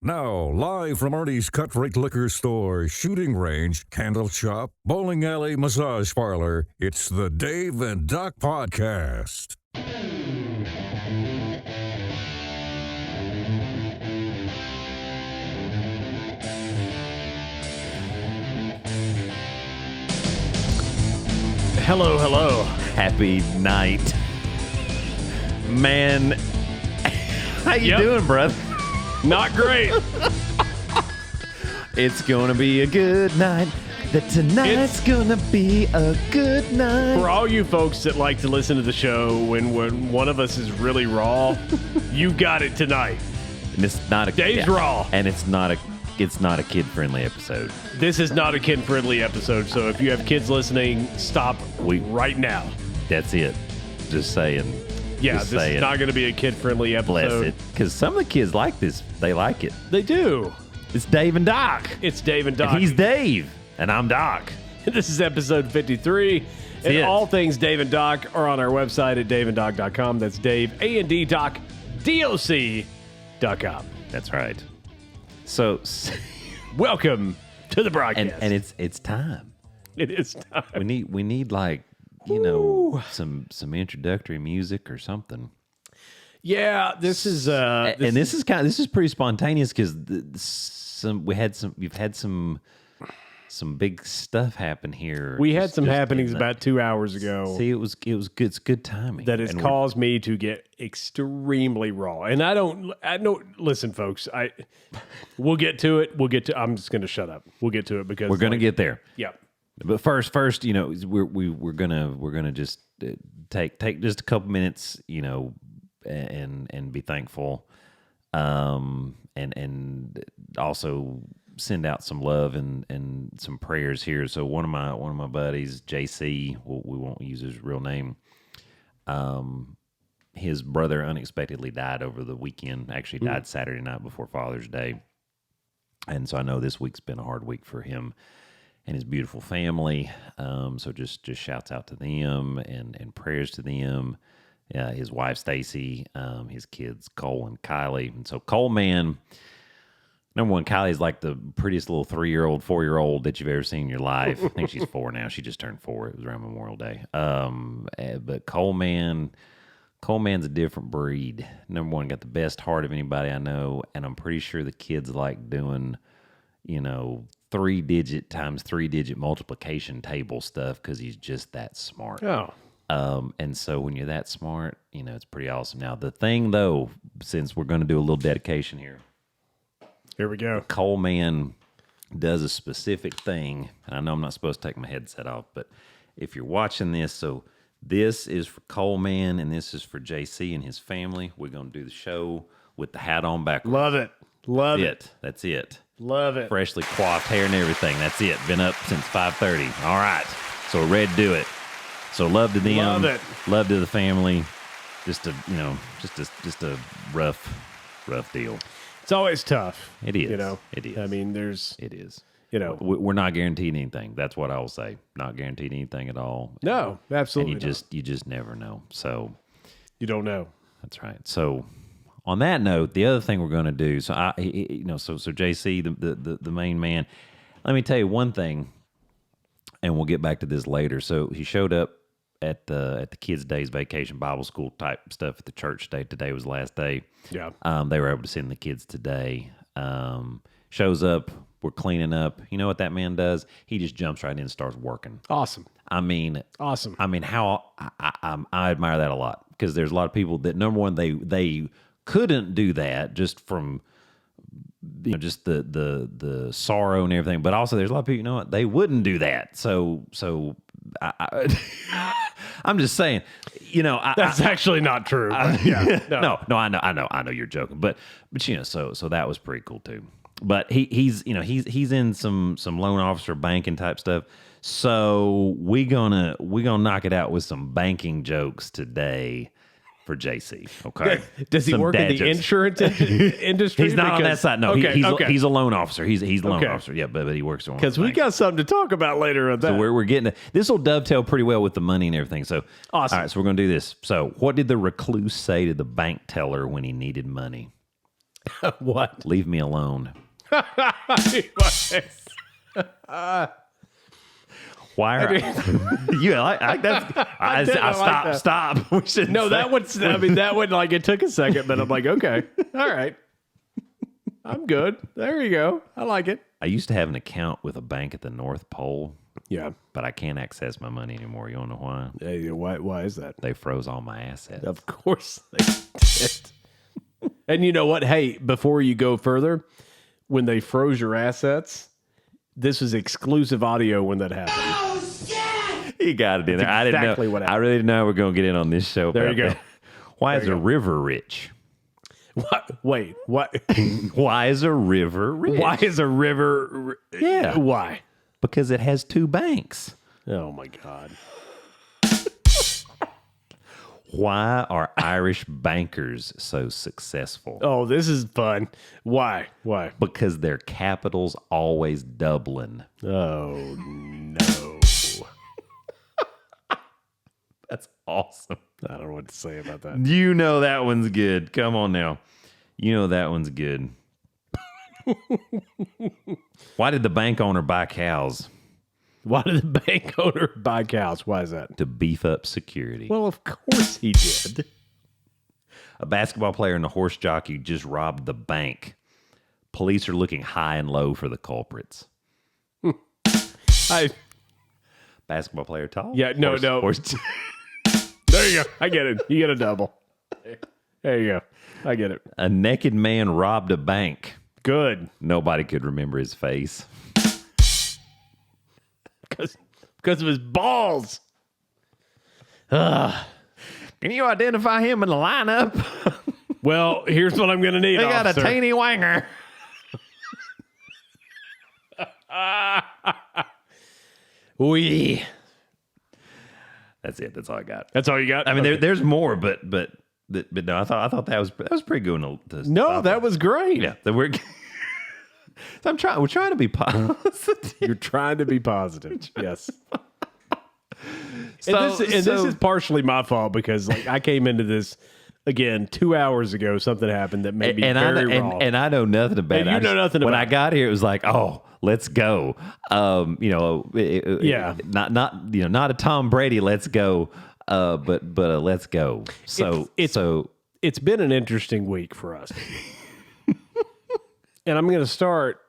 Now, live from Ernie's Cut Rate Liquor Store, shooting range, candle shop, bowling alley, massage parlor, it's the Dave and Doc Podcast. Hello, hello. Happy night. Man, how you doing, brother? Not great. It's gonna be a good night. Tonight's gonna be a good night. For all you folks that like to listen to the show when one of us is really raw, you got it tonight. And it's not a Dave's raw. And it's not a kid-friendly episode. This is not a kid-friendly episode, so if you have kids listening, stop right now. That's it. Just saying. Yeah, this is not going to be a kid-friendly episode. Bless it. Because some of the kids like this. They like it. They do. It's Dave and Doc. It's Dave and Doc. And he's Dave. And I'm Doc. This is episode 53. And all things Dave and Doc are on our website at DaveandDoc.com. That's Dave, A-N-D, Doc, D-O-C.com. That's right. So, welcome to the broadcast. And it's time. It is time. We need like, you know, some introductory music or something. Yeah, this is this is pretty spontaneous because you've had some big stuff happen here. We had some happenings about 2 hours ago. See, it was good. It's good timing. That has caused me to get extremely raw. And I don't listen, folks. We'll get to it. I'm just going to shut up. We'll get to it because we're going to get there. Yeah. But first, you know, we're gonna just take just a couple minutes, you know, and be thankful, and also send out some love and some prayers here. So one of my buddies, JC, we won't use his real name. His brother unexpectedly died over the weekend. Actually, died Saturday night before Father's Day, and so I know this week's been a hard week for him and his beautiful family. So just shouts out to them and prayers to them. His wife, Stacy, his kids, Cole and Kylie. And so Cole, man, number one, Kylie's like the prettiest little 3-year-old, 4-year-old that you've ever seen in your life. I think she's 4 now. She just turned 4. It was around Memorial Day. But Coleman's a different breed. Number one, got the best heart of anybody I know. And I'm pretty sure the kids like doing, you know, 3-digit times 3-digit multiplication table stuff because he's just that smart. Oh. And so when you're that smart, you know, it's pretty awesome. Now, the thing, though, since we're going to do a little dedication here. Here we go. Coleman does a specific thing. And I know I'm not supposed to take my headset off, but if you're watching this, so this is for Coleman and this is for JC and his family. We're going to do the show with the hat on backwards. Love it. Love it. That's it. Love it. Freshly coiffed hair and everything. That's it. Been up since 5:30. All right. So we're ready to do it. So love to them. Love it. Love to the family. Just a rough deal. It's always tough. It is. You know, it is. I mean, it is. You know, we're not guaranteed anything. That's what I will say. Not guaranteed anything at all. No, absolutely. And you just never know. So you don't know. That's right. So on that note, the other thing we're going to do. So so JC, the main man. Let me tell you one thing, and we'll get back to this later. So he showed up at the kids' days vacation Bible school type stuff at the church today. Today was the last day. Yeah. They were able to send the kids today. Shows up. We're cleaning up. You know what that man does? He just jumps right in and starts working. Awesome. Awesome. I mean, how I admire that a lot because there's a lot of people that, number one, they couldn't do that just from, you know, just the sorrow and everything. But also, there's a lot of people, you know what, they wouldn't do that. So I'm just saying, you know, that's actually not true. No, I know you're joking, but you know, so that was pretty cool too. But he's in some loan officer banking type stuff. So we're gonna knock it out with some banking jokes today for JC. Okay. Does he work in the insurance industry? He's not on that side. No, okay, he's a loan officer. He's a loan officer. Yeah, but he works on because we got something to talk about later on that. So we're getting this will dovetail pretty well with the money and everything. So awesome. All right, so we're gonna do this. So what did the recluse say to the bank teller when he needed money? What? Leave me alone. Why are you like that's? Stop. We should No, that one's. I mean, that one like it took a second, but I'm like, okay, all right, I'm good. There you go. I like it. I used to have an account with a bank at the North Pole, Yeah. but I can't access my money anymore. You don't know why? Hey, why is that? They froze all my assets. Of course they did. And you know what? Hey, before you go further, when they froze your assets, this was exclusive audio when that happened. Oh, shit! You got it in there. I didn't exactly know. what happened. I really didn't know we're going to get in on this show. There about you go. that. Why is a river rich? What? Wait, what? Why is a river rich? Why is a river? Yeah. Why? Because it has two banks. Oh my God. Why are Irish bankers so successful? Oh, this is fun. Why? Why? Because their capital's always Dublin. Oh no. That's awesome. I don't know what to say about that. You know that one's good. Come on now. You know that one's good. Why did the bank owner buy cows? Why did the bank owner buy cows? Why is that? To beef up security. Well, of course he did. A basketball player and a horse jockey just robbed the bank. Police are looking high and low for the culprits. Basketball player tall? Yeah, no. There you go. I get it. You get a double. There you go. I get it. A naked man robbed a bank. Good. Nobody could remember his face. Because of his balls. Can you identify him in the lineup? Well, here's what I'm going to need, They got officer. a teeny wanger. Wee. That's it. That's all I got. That's all you got? I mean, Okay. there's more, but no, I thought that was pretty good. No, that was great. Yeah, that we're. So we're trying to be positive. You're trying to be positive. Yes. So- This is partially my fault because like I came into this again 2 hours ago. Something happened that made me very raw. And I know nothing about And it. you know nothing when about I it. got here, it was like, oh, let's go. Yeah. not a Tom Brady, let's go. But let's go. So It's been an interesting week for us. And I'm going to start,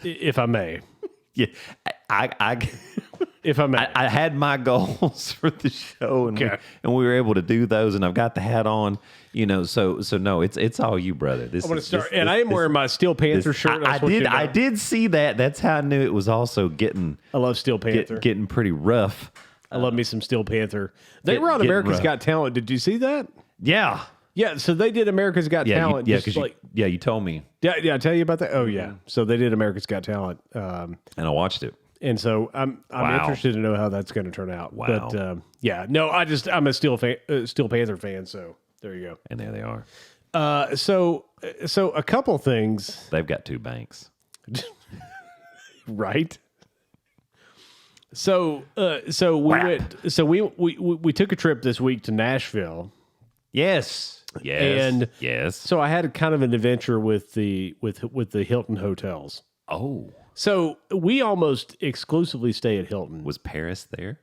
if I may. yeah, I If I may. I had my goals for the show, and Okay. we were able to do those, and I've got the hat on. So no, it's all you, brother. I'm going to start. And I am wearing my Steel Panther shirt. I did see that. That's how I knew it was also getting I love Steel Panther. getting pretty rough. I love me some Steel Panther. They were on getting America's rough. Got Talent. Did you see that? Yeah, Yeah, so they did America's Got Talent. yeah, just because like, you told me, yeah, I tell you about that. Oh yeah, so they did America's Got Talent, and I watched it. and so I'm Wow. interested to know how that's going to turn out. Wow. But yeah, no, I'm a Steel Panther fan. So there you And there they are. go. So a couple things, They've got two banks. right? So we took a trip this week to Nashville. Yes. And- yes. So I had kind of an adventure with the Hilton hotels. Oh, So we almost exclusively stay at Hilton. was Paris there?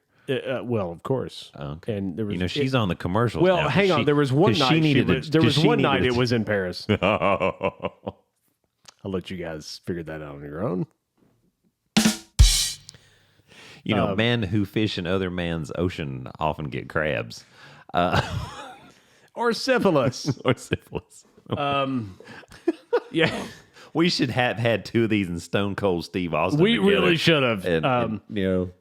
Well, of course. Okay. And there was, She's on the commercials. well, now, 'cause hang on. she- There was one 'cause night. she needed There was one night needed it was in Paris. to- I'll let you guys figure that out on your own. Men who fish in other man's ocean often get crabs Or syphilis. or syphilis. Yeah, We should have had two of these in Stone Cold Steve Austin. we together. really should have. And,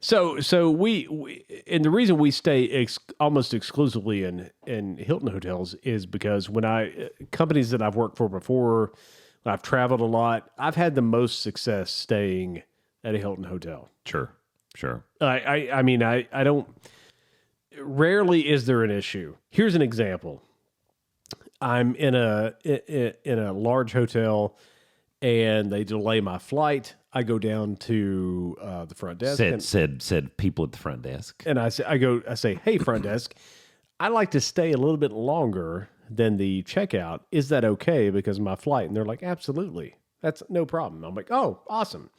So we and the reason we stay almost exclusively in Hilton hotels is because when companies that I've worked for before, I've traveled a lot. I've had the most success staying at a Hilton hotel. sure. I mean, I don't. Rarely is there an issue. Here's an example. I'm in a large hotel, and they delay my flight. I go down to the front desk. Said people at the front desk. And I say, hey, front desk, I'd like to stay a little bit longer than the checkout. Is that okay because of my flight? And they're like, absolutely. That's no problem. I'm like, oh, awesome.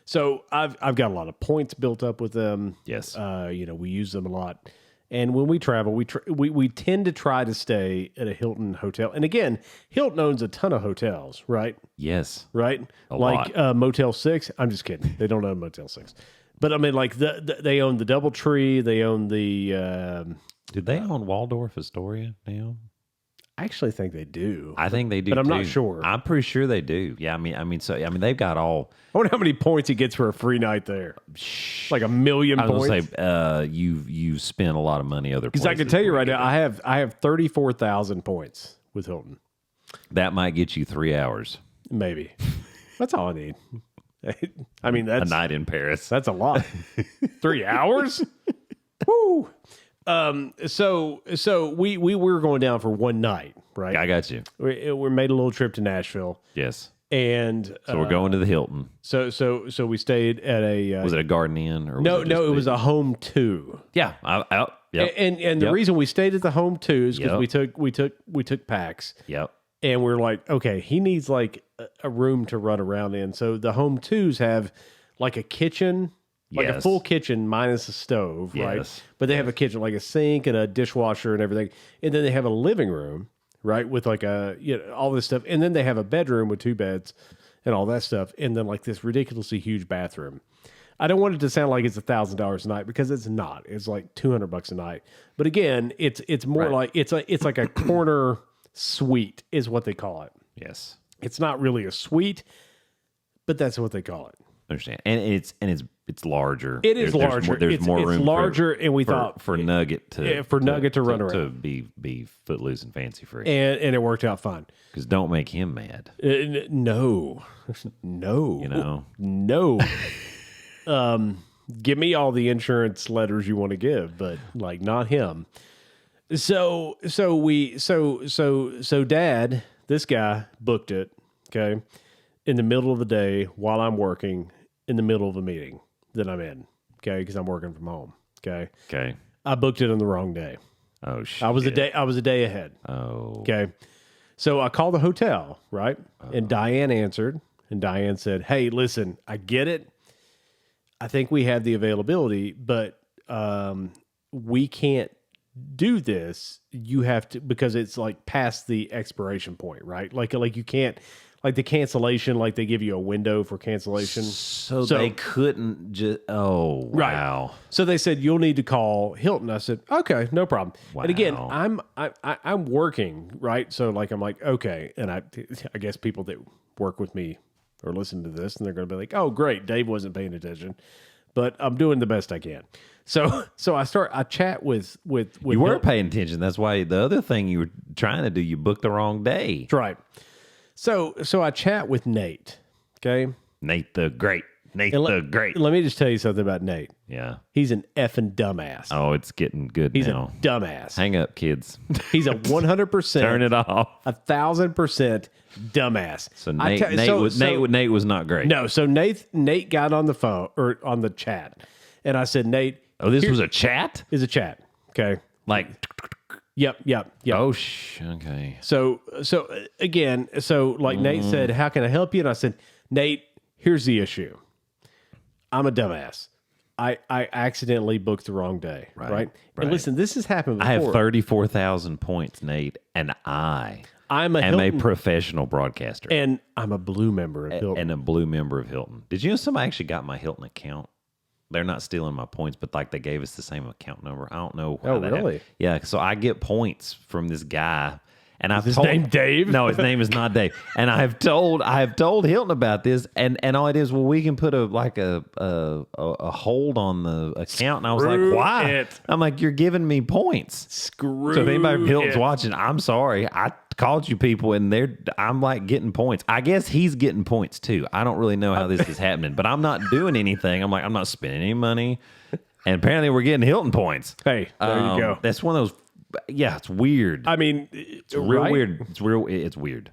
So I've got a lot of points built up with them. Yes. We use them a lot. And when we travel, we tend to try to stay at a Hilton hotel. And again, Hilton owns a ton of hotels, right? Yes. Right? A like Motel 6. I'm just kidding. They don't own Motel 6. But I mean, like they own the DoubleTree. They own the... Do they own Waldorf Astoria now? I actually think they do. I think they do, but I'm too. not sure. I'm pretty sure they do. Yeah, I mean, they've got all. I wonder how many points he gets for a free night there. Like 1 million I was points. gonna say, you've spent a lot of money other places. Because I can tell you right now, I have 34,000 points with Hilton. That might get you 3 hours. Maybe. That's all I need. I mean, that's a night in Paris. That's a lot. 3 hours? Woo! So we were going down for one night, right? I got you. We made a little trip to Nashville, Yes. and So we're going to the Hilton. So we stayed at a Was it a Garden Inn or no, it was a Home 2. Yeah. Yep. And the reason we stayed at the Home 2 is because Yep. we took packs. Yep. And we're like, okay, he needs like a room to run around in. So the Home 2s have like a kitchen, like a Yes. full kitchen minus a stove, right? Yes. But they have a kitchen, like a sink and a dishwasher and everything. And then they have a living room, right? With like all this stuff. And then they have a bedroom with 2 beds and all that stuff. And then like this ridiculously huge bathroom. I don't want it to sound like it's $1,000 a night because it's not. It's like $200 a night. But again, it's more like it's like a corner suite is what they call it. Yes. It's not really a suite, but that's what they call it. Understand. And it's larger. It is larger. There's more room. It's larger, and we thought for Nugget to run around to be footloose and fancy free. and it worked out fine. Because don't make him mad. No. You know. No. Give me all the insurance letters you want to give, but like not him. So Dad, this guy booked it, okay, in the middle of the day while I'm working in the middle of a meeting that I'm in, okay, because I'm working from home, okay. Okay. I booked it on the wrong day. Oh shit. I was a day ahead. Oh. Okay. So I called the hotel, right? And Diane answered, and Diane said, "Hey, listen, I get it. I think we have the availability, but we can't do this. You have to, because it's like past the expiration point, right? Like you can't, like the cancellation, like they give you a window for cancellation. So they couldn't just. Oh wow. Right. So they said you'll need to call Hilton. I said okay, no problem. Wow. And again, I'm working, right? So like I'm like okay, and I guess people that work with me are listening to this, and they're going to be like, oh great, Dave wasn't paying attention, but I'm doing the best I can. So I chat with You weren't paying attention. That's why the other thing you were trying to do, you booked the wrong day. That's right. So I chat with Nate. Okay. Nate the Great. Nate And the Great. Let me just tell you something about Nate. Yeah. He's an effing dumbass. Oh, it's getting good He's now. a dumbass. Hang up, kids. He's a 100%. Turn it off. 1,000% dumbass. So Nate was not great. No, so Nate got on the phone or on the chat, and I said, Nate. Oh, this was a chat? Is a chat. Okay. Like. Yep. Oh, okay. So again, like Nate said, how can I help you? And I said, Nate, here's the issue. I'm a dumbass. I accidentally booked the wrong day. Right. And listen, this has happened before. I have 34,000 points, Nate, and I'm a professional broadcaster. And I'm a blue member of Hilton. And a blue member of Hilton. Did you know somebody actually got my Hilton account? They're not stealing my points, but like they gave us the same account number. I don't know. Oh, really? Yeah. So I get points from this guy, and I've His name Dave? No, his name is not Dave. And I have told Hilton about this, and all it is, well, we can put a hold on the account. And I was like, why? It. I'm like, you're giving me points. Screw So if anybody from Hilton's it. watching, I'm sorry. I called you people, and I'm like getting points. I guess he's getting points too. I don't really know how this is happening, but I'm not doing anything. I'm like, I'm not spending any money, and apparently we're getting Hilton points. Hey, there you go. That's one of those. Yeah, it's weird. I mean, It's real weird. It's weird.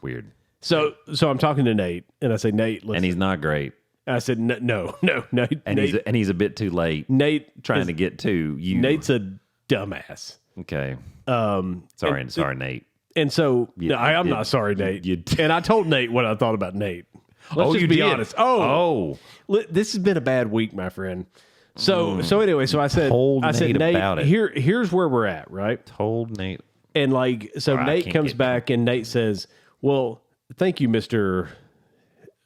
Weird. So I'm talking to Nate, and I say, Nate, listen. And he's not great. And I said, no, And Nate, he's a bit too late. Nate trying to get to you. Nate's a dumbass. Okay. Sorry, Nate. And so I'm not sorry, Nate. And I told Nate what I thought about Nate. Let's just be honest. This has been a bad week, my friend. So anyway, so I said, Nate, about it. Here's where we're at, right? Told Nate. And Nate comes back and Nate says, well, thank you, Mr.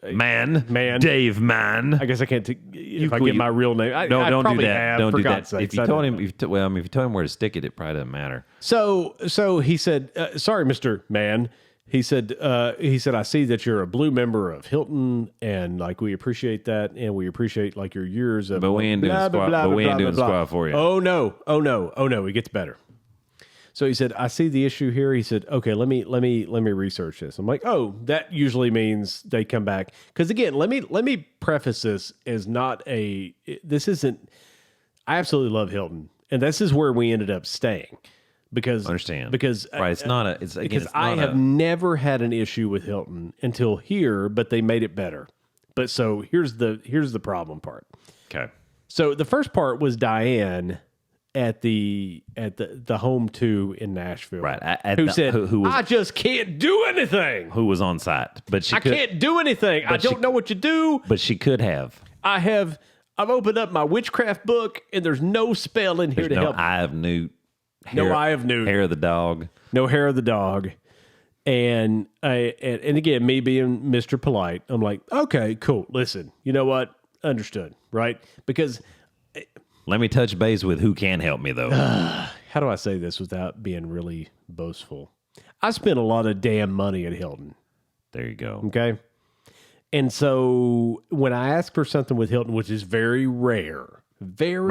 Man. Dave Man. I guess I can't if I get my real name. Don't do that. Have, don't for do God's that. sakes, If you told him where to stick it, it probably doesn't matter. So he said, sorry, Mr. Man. He said, I see that you're a blue member of Hilton, and we appreciate that, and we appreciate your years of. But we ain't doing squat for you. Oh no, it gets better. So he said, I see the issue here. He said, okay, let me research this. I'm like, oh, that usually means they come back. Because again, let me preface this as this isn't. I absolutely love Hilton, and this is where we ended up staying. Because understand because I have never had an issue with Hilton until here, but they made it better. But so here's the problem part. Okay. So the first part was Diane at the home 2 in Nashville, right? Who said I just can't do anything. Who was on site, but I can't do anything. I don't know what you do. But she could have. I've opened up my witchcraft book, and there's no spell in here to help. Eye of Newt. Eye of Newt. Hair of the dog. No hair of the dog. And again, me being Mr. Polite, I'm like, okay, cool. Listen, you know what? Understood, right? Because let me touch base with who can help me, though. How do I say this without being really boastful? I spent a lot of damn money at Hilton. There you go. Okay. And so when I ask for something with Hilton, which is very rare, you're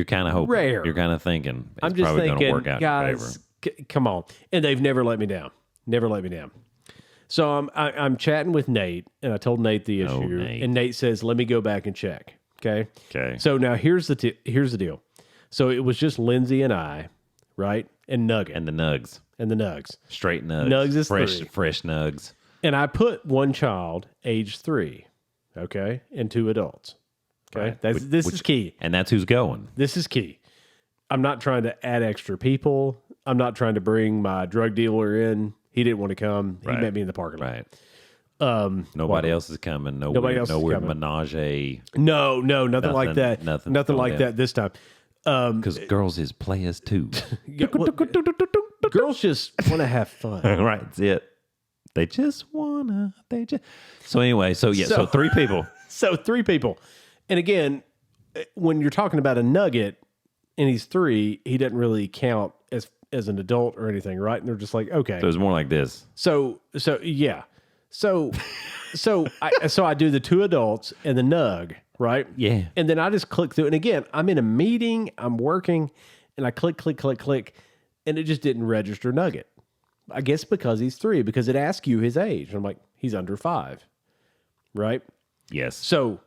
kind of hoping. Rare. You're kind of thinking it's I'm just probably going to thinking, work out guys, in your favor. Come on. And they've never let me down. Never let me down. So I'm chatting with Nate, and I told Nate the issue. Nate. And Nate says, let me go back and check. Okay. So now here's the deal. So it was just Lindsay and I, right? And Nugget. And the Nugs. Straight Nugs. Nugs is fresh Nugs. And I put one child, age 3, okay, and 2 adults. Okay, right. This is key. And that's who's going. This is key. I'm not trying to add extra people. I'm not trying to bring my drug dealer in. He didn't want to come. He met me in the parking lot. Right. Nobody else is coming. Nobody else is coming. Menage. No, nothing like that. Nothing like that this time. Because girls is players too. Girls just want to have fun. Right, that's it. They just wanna. So anyway, so 3 people. So 3 people. And again, when you're talking about a nugget and he's 3, he doesn't really count as an adult or anything, right? And they're just like, okay. So it's more like this. So yeah. So I do the 2 adults and the nug, right? Yeah. And then I just click through. And again, I'm in a meeting, I'm working, and I click, and it just didn't register nugget. I guess because he's 3, because it asks you his age. And I'm like, he's under 5, right? Yes. So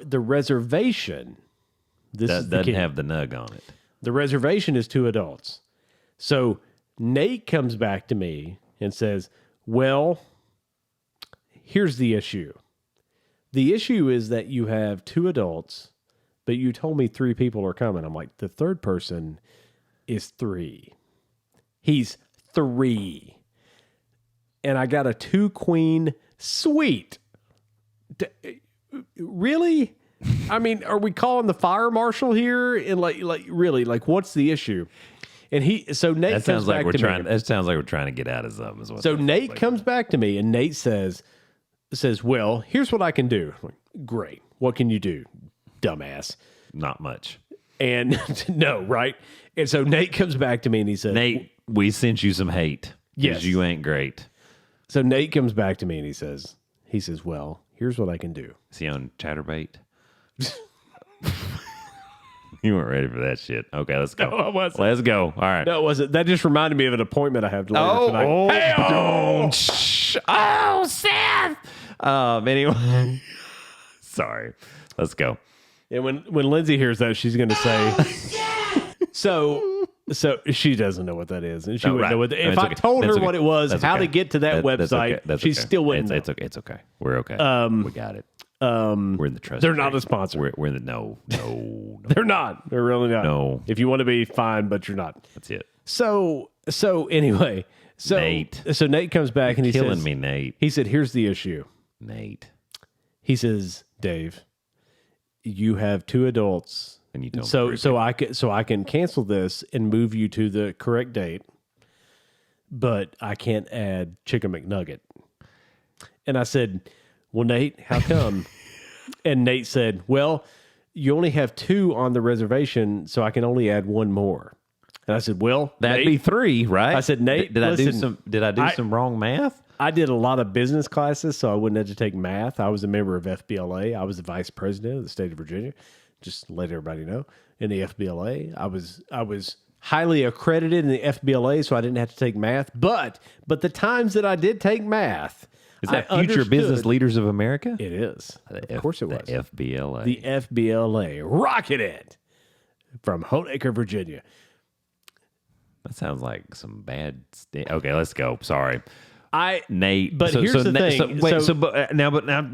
the reservation, doesn't have the nug on it. The reservation is 2 adults. So Nate comes back to me and says, well, here's the issue. The issue is that you have 2 adults, but you told me 3 people are coming. I'm like, the 3rd person is 3. He's 3. And I got a 2-queen suite. Really? I mean, are we calling the fire marshal here? And really, what's the issue? And Nate comes back to me. That sounds like we're trying to get out of something. So Nate comes back to me, and Nate says, well, here's what I can do. I'm like, great. What can you do, dumbass? Not much. And no, right? And so Nate comes back to me, and he says, Nate, we sent you some hate. Yes. You ain't great. So Nate comes back to me, and he says, well, here's what I can do. Is he on Chatterbait? You weren't ready for that shit. Okay, let's go. No, I wasn't. Let's go. All right. No, it wasn't. That just reminded me of an appointment I have later tonight. Seth. Anyway, sorry. Let's go. And when Lindsay hears that, she's going to say, so she doesn't know what that is, and she wouldn't know what. If I told her what it was, how to get to that website, she still wouldn't know. It's okay. It's okay. We're okay. We got it. We're in the trust. They're not a sponsor. We're in the no. They're not. They're really not. No. If you want to be, fine, but you're not. That's it. So anyway, Nate. So Nate comes back and he Killing says, me, Nate. he said, here's the issue. Nate. He says, Dave, you have 2 adults. And you don't So I can cancel this and move you to the correct date, but I can't add Chicken McNugget. And I said, well, Nate, how come? And Nate said, well, you only have 2 on the reservation, so I can only add 1 more. And I said, well, That'd Nate, be 3, right? I said, Nate, did listen, I do some wrong math? I did a lot of business classes, so I wouldn't have to take math. I was a member of FBLA. I was the vice president of the state of Virginia. Just to let everybody know. In the FBLA, I was highly accredited in the FBLA, so I didn't have to take math. But the times that I did take math, Is that I Future Business understood- Leaders of America? It is. Of course it was. The FBLA. The FBLA. Rocket it from Honaker, Virginia. That sounds like some bad. Okay, let's go. Sorry, I Nate. But here's the thing. But now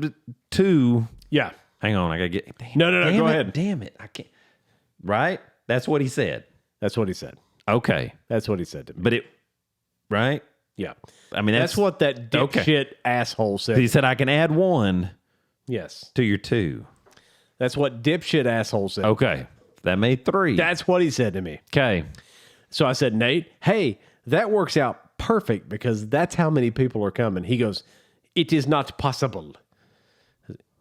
2. Yeah. Hang on, I gotta get. No, damn go it, ahead. Damn it, I can't. Right? That's what he said. That's what he said. Okay, That's what he said to me. but it. Right? Yeah. I mean, That's what that dipshit asshole said. he said. I can add 1 Yes. to your 2. That's what dipshit asshole said. Okay, that made 3. That's what he said to me. Okay. So I said, Nate, hey, that works out perfect because that's how many people are coming. He goes, it is not possible.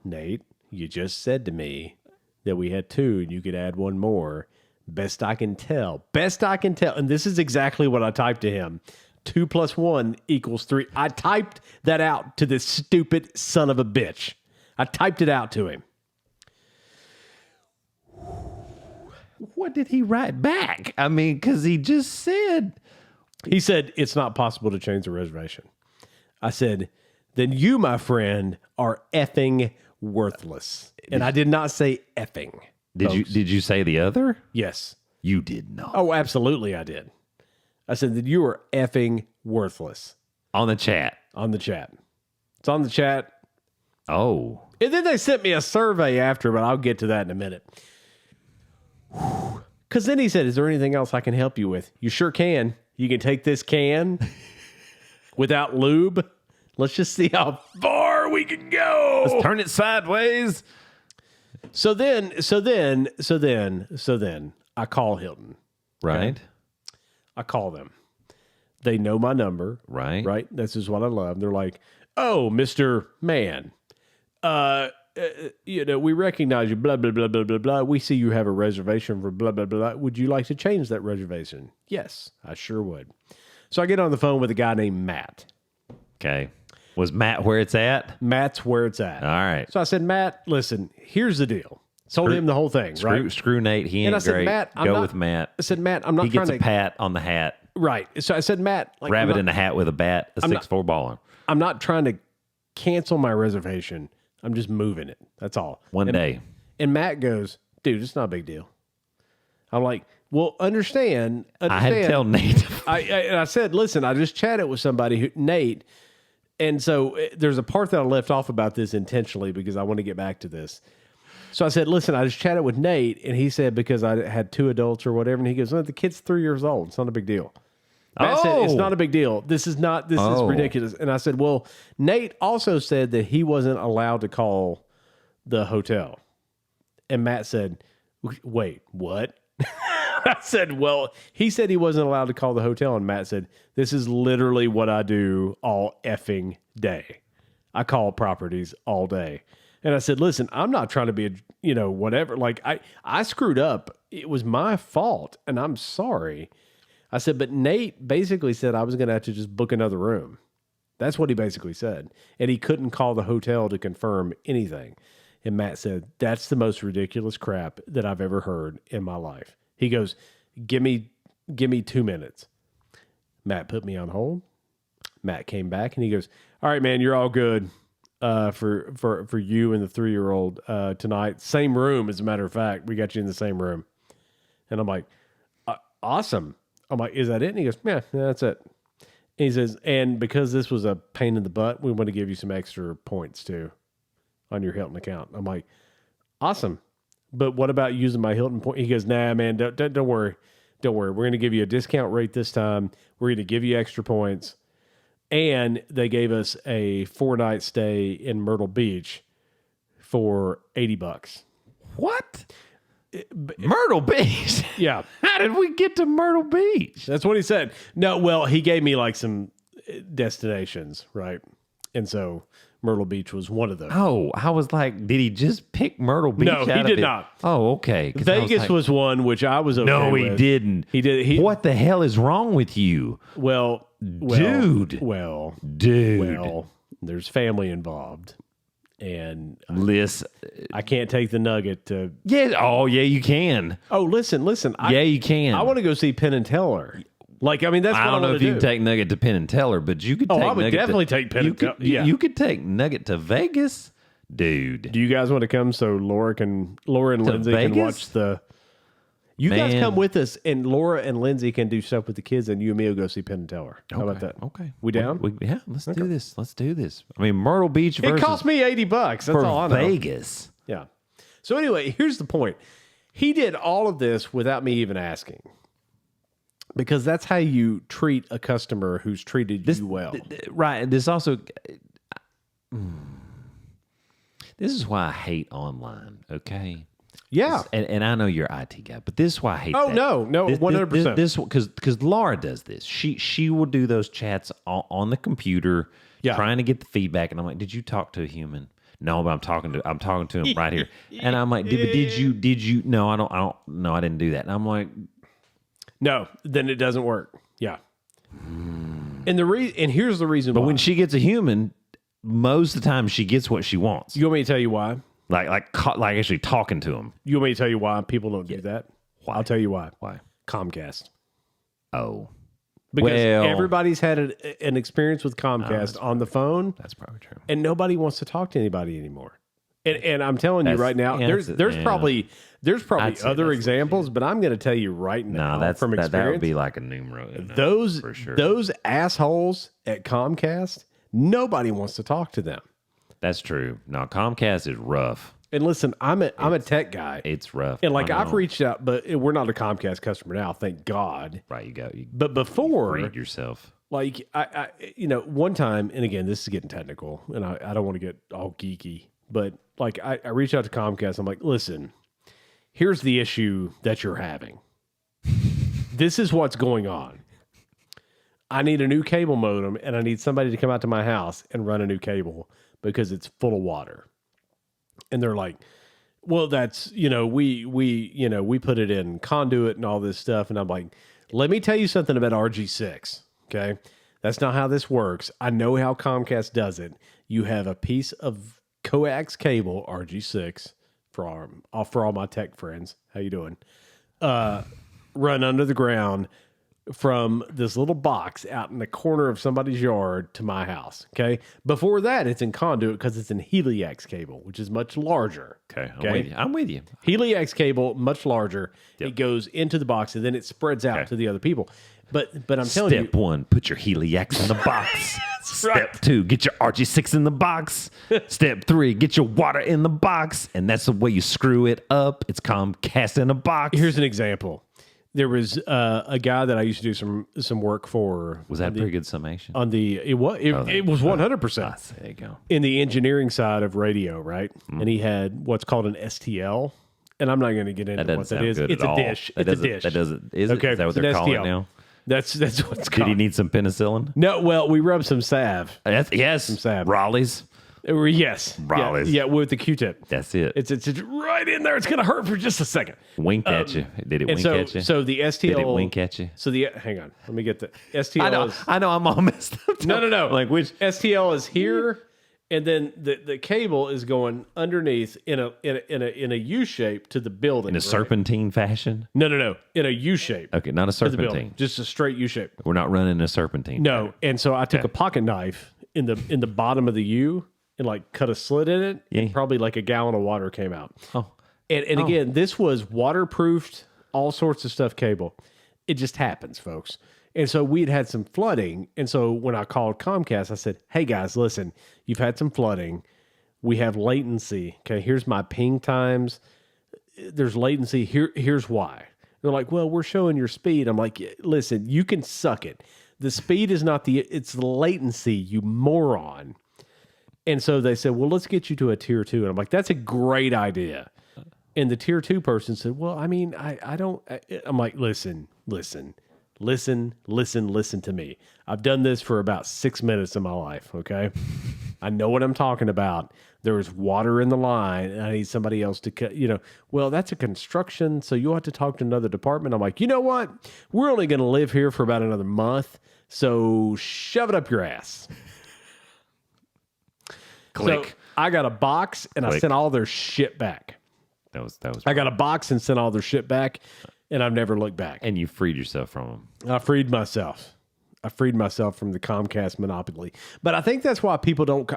Nate, you just said to me that we had 2 and you could add 1 more. Best I can tell. Best I can tell. And this is exactly what I typed to him. 2 + 1 = 3. I typed that out to this stupid son of a bitch. I typed it out to him. What did he write back? I mean, because he just said. He said, it's not possible to change the reservation. I said, then you, my friend, are effing worthless. And I did not say effing. Did you say the other? Yes. You did not. Oh, absolutely I did. I said that you are effing worthless On the chat. on the chat. It's on the chat. Oh. And then they sent me a survey after, but I'll get to that in a minute. Because then he said, is there anything else I can help you with? You sure can. You can take this can without lube. Let's just see how far we can go. Let's turn it sideways. So then I call Hilton. Right. I call them. They know my number. Right. Right. This is what I love. They're like, oh, Mr. Man, we recognize you, blah, blah, blah, blah, blah, blah. We see you have a reservation for blah, blah, blah. Would you like to change that reservation? Yes, I sure would. So I get on the phone with a guy named Matt. Okay. Was Matt where it's at? Matt's where it's at. All right. So I said, Matt, listen, here's the deal. Told him the whole thing, right? Screw Nate. He And ain't I said, great. Matt, Go with Matt. I said, Matt, I'm not He trying gets to... a pat on the hat. Right. So I said, Matt... like, Rabbit in a hat with a bat, a 6'4" baller. I'm not trying to cancel my reservation. I'm just moving it. That's all. One day. And Matt goes, dude, it's not a big deal. I'm like, well, understand. I had to tell Nate. And I said, listen, I just chatted with somebody, Nate. And so there's a part that I left off about this intentionally because I want to get back to this. So I said, listen, I just chatted with Nate. And he said, because I had 2 adults or whatever. And he goes, no, the kid's 3 years old. It's not a big deal. Matt said, it's not a big deal. This is ridiculous. And I said, well, Nate also said that he wasn't allowed to call the hotel. And Matt said, wait, what? I said, well, he said he wasn't allowed to call the hotel. And Matt said, this is literally what I do all effing day. I call properties all day. And I said, listen, I'm not trying to be, whatever. Like I screwed up. It was my fault. And I'm sorry. I said, but Nate basically said I was going to have to just book another room. That's what he basically said. And he couldn't call the hotel to confirm anything. And Matt said, that's the most ridiculous crap that I've ever heard in my life. He goes, give me 2 minutes. Matt put me on hold. Matt came back and he goes, all right, man, you're all good for you and the 3-year-old tonight. Same room, as a matter of fact. We got you in the same room. And I'm like, awesome. I'm like, is that it? And he goes, yeah, that's it. And he says, and because this was a pain in the butt, we want to give you some extra points too on your Hilton account. I'm like, awesome. But what about using my Hilton point? He goes, nah, man, don't worry. Don't worry. We're going to give you a discount rate this time. We're going to give you extra points. And they gave us a 4-night stay in Myrtle Beach for $80. What? Myrtle Beach? Yeah. How did we get to Myrtle Beach? That's what he said. No, well, he gave me like some destinations, right? And so Myrtle Beach was one of those. Oh, I was like, did he just pick Myrtle Beach? No, he did not. Oh, okay. Vegas was one, which I was okay No, with. he didn't. He did. What the hell is wrong with you? Well, Dude. Well, there's family involved. And Listen, I can't take the Nugget to... yeah. Oh, yeah, you can. Oh, listen. Yeah, you can. I want to go see Penn and Teller. Like, I mean, that's what I don't know if you do. can take Nugget to Penn and Teller, but you could take I would Nugget definitely take Penn and Teller. Yeah. You could take Nugget to Vegas, dude. Do you guys want to come so Laura and Lindsay Vegas? can watch the... You guys Man. come with us, and Laura and Lindsay can do stuff with the kids, and you and me will go see Penn and Teller. How about that? Okay. We down? Yeah, let's do this. Let's do this. I mean, Myrtle Beach versus It cost me $80. That's for all I know. Vegas. Yeah. So anyway, here's the point. He did all of this without me even asking. Because that's how you treat a customer who's treated you well. Right. This also... This is why I hate online, okay? Yeah. And I know you're an IT guy, but this is why I hate Oh, that. no, 100%. This because Laura does this. She will do those chats on the computer, trying to get the feedback. And I'm like, did you talk to a human? No, but I'm talking to him right here. And I'm like, did you? No, I don't. No, I didn't do that. And I'm like, no, then it doesn't work. Yeah. And here's the reason but why. when she gets a human, most of the time she gets what she wants. You want me to tell you why? Like actually talking to him. You want me to tell you why people don't do that? Why? I'll tell you why. Why? Comcast. Oh. Because Well- everybody's had an experience with Comcast on the phone, That's probably true. and nobody wants to talk to anybody anymore. And I'm telling you right now, there's probably other examples, but I'm going to tell you right now from experience. That would be like a numero. Those for sure. those assholes at Comcast, nobody wants to talk to them. That's true. No, Comcast is rough. And listen, I'm a tech guy. It's rough. And like I I've know. reached out, but we're not a Comcast customer now, thank God. Right, you But before, read yourself. like I one time, and again, this is getting technical, and I don't want to get all geeky, but like I reached out to Comcast. I'm like, listen, here's the issue that you're having. This is what's going on. I need a new cable modem, and I need somebody to come out to my house and run a new cable because it's full of water. And they're like, well, that's, we put it in conduit and all this stuff. And I'm like, let me tell you something about RG6. Okay. That's not how this works. I know how Comcast does it. You have a piece of coax cable, RG6, for all my tech friends. How you doing? Run under the ground from this little box out in the corner of somebody's yard to my house. Okay. Before that, it's in conduit because it's in Helix cable, which is much larger. Okay, I'm with you. Helix cable, much larger. It goes into the box and then it spreads out to the other people. But I'm telling you. Step 1, put your Helix in the box. Step 2, get your RG6 in the box. Step 3, get your water in the box. And that's the way you screw it up. It's Comcast in a box. Here's an example. There was a guy that I used to do some work for. Was that a pretty good summation? It was 100%. There you go. In the engineering side of radio, right? And he had what's called an STL, and I'm not going to get into what that is. It's a dish. It's a dish. That doesn't. Is it? Is that what it's they're an calling STL. it now? That's what it's Did called. he need some penicillin? No, well, we rubbed some salve. Yes. salve. Raleigh's. Yes. Raleigh's. Yeah, with the Q-tip. That's it. It's right in there. It's going to hurt for just a second. Winked at you. Did it wink at you? So the STL. Did it wink at you? So hang on. Let me get the STL. I know. I'm all messed up. No. Like which? STL is here, and then the cable is going underneath in a U shape to the building. In a serpentine fashion? No. In a U shape. Okay, not a To the building. serpentine. Just a straight U shape. We're not running a serpentine. No. And so I took a pocket knife in the bottom of the U and like cut a slit in it. Yeah. And probably like a gallon of water came out. Oh. And again, this was waterproofed, all sorts of stuff cable. It just happens, folks. And so we'd had some flooding. And so when I called Comcast, I said, hey guys, listen, you've had some flooding. We have latency. Okay, here's my ping times. There's latency. Here's why. They're like, well, we're showing your speed. I'm like, listen, you can suck it. The speed is not it's the latency, you moron. And so they said, well, let's get you to a tier 2. And I'm like, that's a great idea. And the tier 2 person said, well, I mean, I don't, I'm like, listen to me. I've done this for about 6 minutes of my life. Okay. I know what I'm talking about. There was water in the line and I need somebody else to cut, well, that's a construction. So you'll have to talk to another department. I'm like, you know what? We're only going to live here for about another month. So shove it up your ass. Click. So I got a box and I sent all their shit back. That was. I got a box and sent all their shit back and I've never looked back. And you freed yourself from them. I freed myself from the Comcast monopoly. But I think that's why people don't.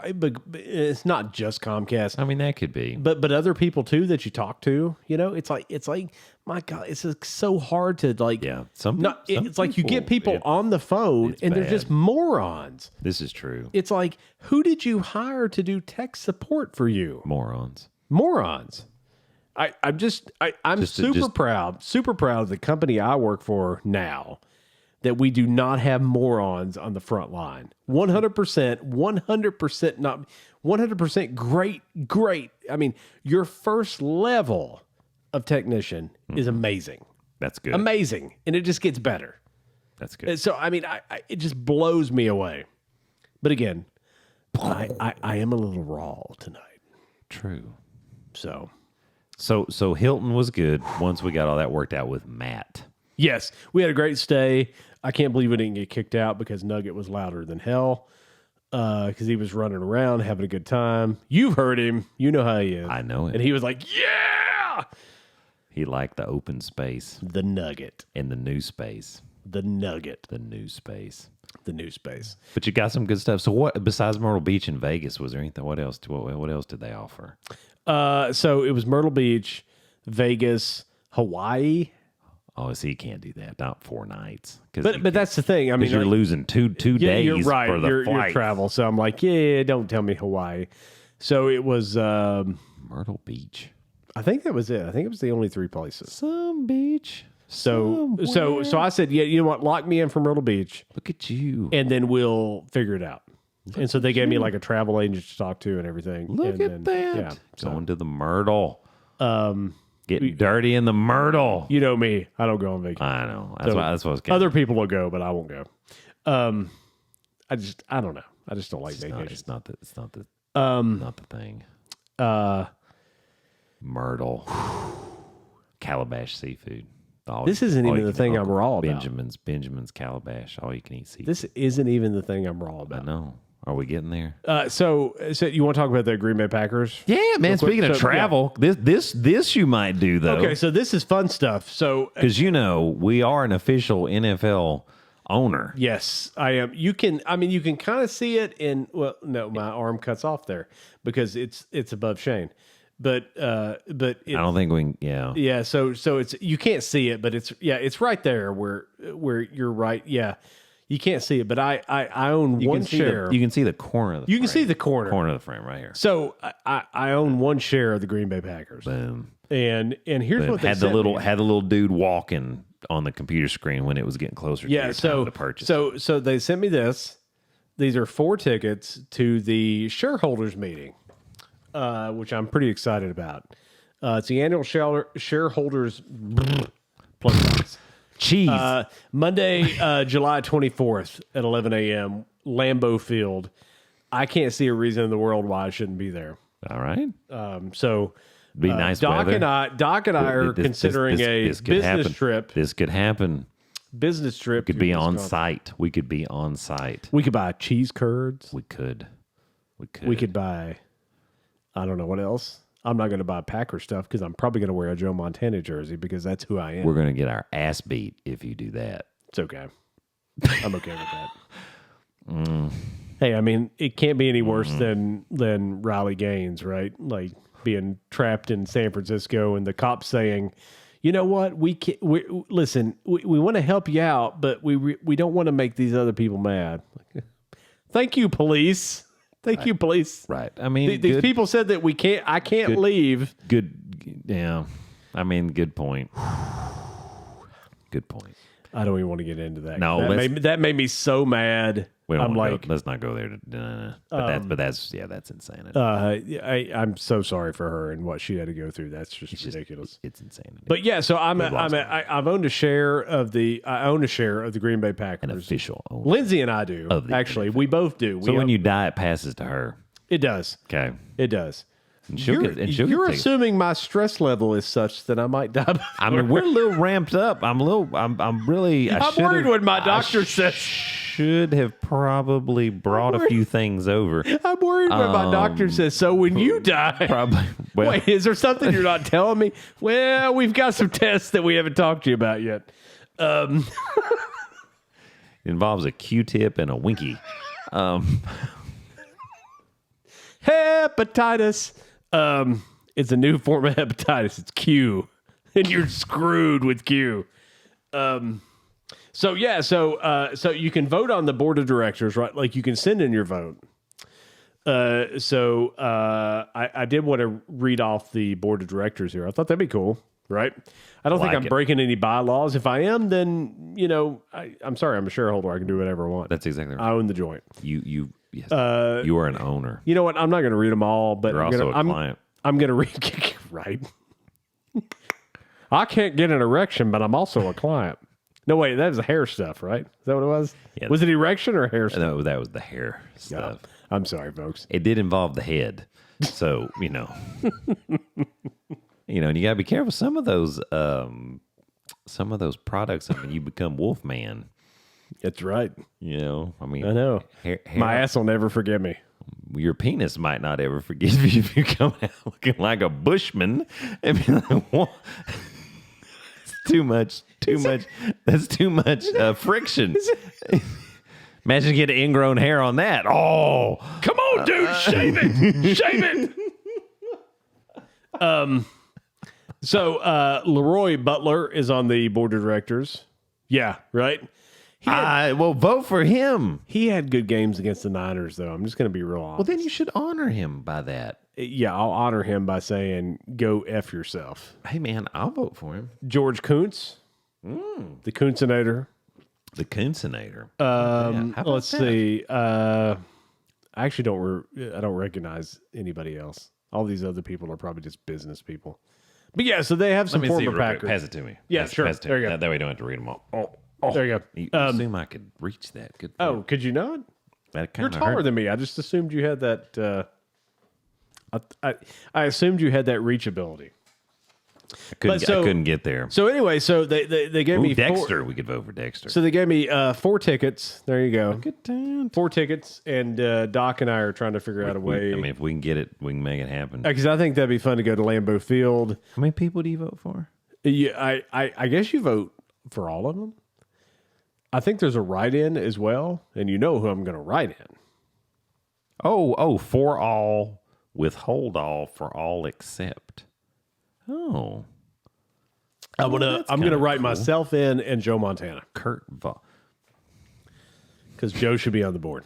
It's not just Comcast. I mean, that could be. But other people too that you talk to. It's like my God, it's so hard to like. Yeah, it's like you get people on the phone and they're just morons. This is true. It's like, who did you hire to do tech support for you? Morons. I'm super proud of the company I work for now. That we do not have morons on the front line. 100% not 100% great. I mean, your first level of technician is amazing. That's good. Amazing. And it just gets better. That's good. And so, I mean, it just blows me away. But again, I am a little raw tonight. True. So Hilton was good once we got all that worked out with Matt. Yes, we had a great stay. I can't believe we didn't get kicked out because Nugget was louder than hell because he was running around having a good time. You've heard him. You know how he is. I know it. And he was like, yeah! He liked the open space. The Nugget. And the new space. The Nugget. The new space. The new space. But you got some good stuff. So what, besides Myrtle Beach and Vegas, was there anything? What else did they offer? So it was Myrtle Beach, Vegas, Hawaii. Oh, so you can't do that. Not 4 nights. But that's the thing. I mean, you're losing two days you're right, for the flight. Your travel. So I'm like, yeah, don't tell me Hawaii. So it was Myrtle Beach. I think that was it. I think it was the only 3 places. Some beach. So I said, yeah, you know what? Lock me in for Myrtle Beach. Look at you. And then we'll figure it out. And so they gave me like a travel agent to talk to and everything. Look at that. Yeah. Going to the Myrtle. Getting dirty in the Myrtle. You know me. I don't go on vacation. I know. That's what I was getting. Other people will go, but I won't go. I don't know. I just don't like vacation. It's not the thing. Myrtle. Calabash seafood. This isn't even the thing I'm raw about. Benjamin's Calabash. All you can eat seafood. This isn't even the thing I'm raw about. I know. Are we getting there? So you want to talk about the Green Bay Packers? Yeah, man. Speaking of travel, this you might do though. Okay, so this is fun stuff. So because we are an official NFL owner. Yes, I am. You can kind of see it in. Well, no, my arm cuts off there because it's above Shane. But I don't think we can. Yeah. Yeah. So it's you can't see it, but it's right there where you're right. Yeah. You can't see it, but I own one share. You can see the corner of the frame. You can see the corner of the frame right here. So I own one share of the Green Bay Packers. Boom. And here's what they had the little dude walking on the computer screen when it was getting closer to your time to purchase. So they sent me this. These are 4 tickets to the shareholders meeting, which I'm pretty excited about. It's the annual shareholders plus. Cheese. Monday, July 24th at 11 a.m., Lambeau Field. I can't see a reason in the world why I shouldn't be there. All right. So it'd be nice Doc weather. Doc and I are considering a business trip. This could happen. Business trip. We could be on site. We could be on site. We could buy cheese curds. We could. We could buy, I don't know what else. I'm not going to buy Packer stuff because I'm probably going to wear a Joe Montana jersey because that's who I am. We're going to get our ass beat if you do that. It's okay. I'm okay with that. Hey, I mean, it can't be any worse than Riley Gaines, right? Like being trapped in San Francisco and the cops saying, you know what, we want to help you out, but we don't want to make these other people mad. Thank you, police. Thank you, police. Right. I mean, these people said that I can't leave. Good. Yeah. I mean, good point. Good point. I don't even want to get into that. No, that made me so mad. I'm like, let's not go there. But that's insanity. I'm so sorry for her and what she had to go through. That's just ridiculous. It's insanity. But yeah, so I've owned a share of the Green Bay Packers. An official owner. Lindsay and I do. Actually, we both do. So when you die, it passes to her. It does. Okay. It does. And you're assuming my stress level is such that I might die. I mean, we're a little ramped up. I'm really. I'm worried when my doctor says. Should have probably brought a few things over. I'm worried when my doctor says, so when you die. Probably. Well, wait, is there something you're not telling me? Well, we've got some tests that we haven't talked to you about yet. It involves a Q-tip and a Winky. Hepatitis. It's a new form of hepatitis. It's Q. And you're screwed with Q. So you can vote on the board of directors, right? Like you can send in your vote. I did want to read off the board of directors here. I thought that'd be cool, right? I don't think I'm breaking any bylaws. If I am, then I'm sorry. I'm a shareholder. I can do whatever I want. That's exactly right. I own the joint. Yes. You are an owner. You know what? I'm not going to read them all, but You're also a client. I'm going to read. Right. I can't get an erection, but I'm also a client. No, wait, that was the hair stuff, right? Is that what it was? Yeah, was it erection or hair stuff? No, that was the hair stuff. Yeah. I'm sorry, folks. It did involve the head. So, and you got to be careful. Some of those products, you become Wolfman. That's right. I know. Hair, my ass will never forgive me. Your penis might not ever forgive you if you come out looking like a Bushman. I mean, too much. That's too much friction. Imagine getting ingrown hair on that. Oh, come on, dude, shave it. So Leroy Butler is on the board of directors. Yeah, right. Well, vote for him. He had good games against the Niners, though. I'm just going to be real honest. Well, then you should honor him by that. Yeah, I'll honor him by saying, go F yourself. Hey, man, I'll vote for him. George Kuntz, the Kuntzinator. The Kuntzinator. Let's see. I actually don't recognize anybody else. All these other people are probably just business people. But yeah, so they have some former Packers. Pass it to me. Yeah, sure. There you go. That way you don't have to read them all. There you go. You assume I could reach that. Good. Could you not? You're taller than me. I just assumed you had that. I assumed you had that reachability. I couldn't get there. So anyway, they gave me Dexter. We could vote for Dexter. So they gave me 4 tickets. There you go. Good time. 4 tickets, and Doc and I are trying to figure out a way. If we can get it, we can make it happen. Because I think that'd be fun to go to Lambeau Field. How many people do you vote for? Yeah, I guess you vote for all of them. I think there's a write-in as well, and you know who I'm going to write in. Oh, for all, withhold all, for all except. Oh. I'm gonna write myself in and Joe Montana. Because Joe should be on the board.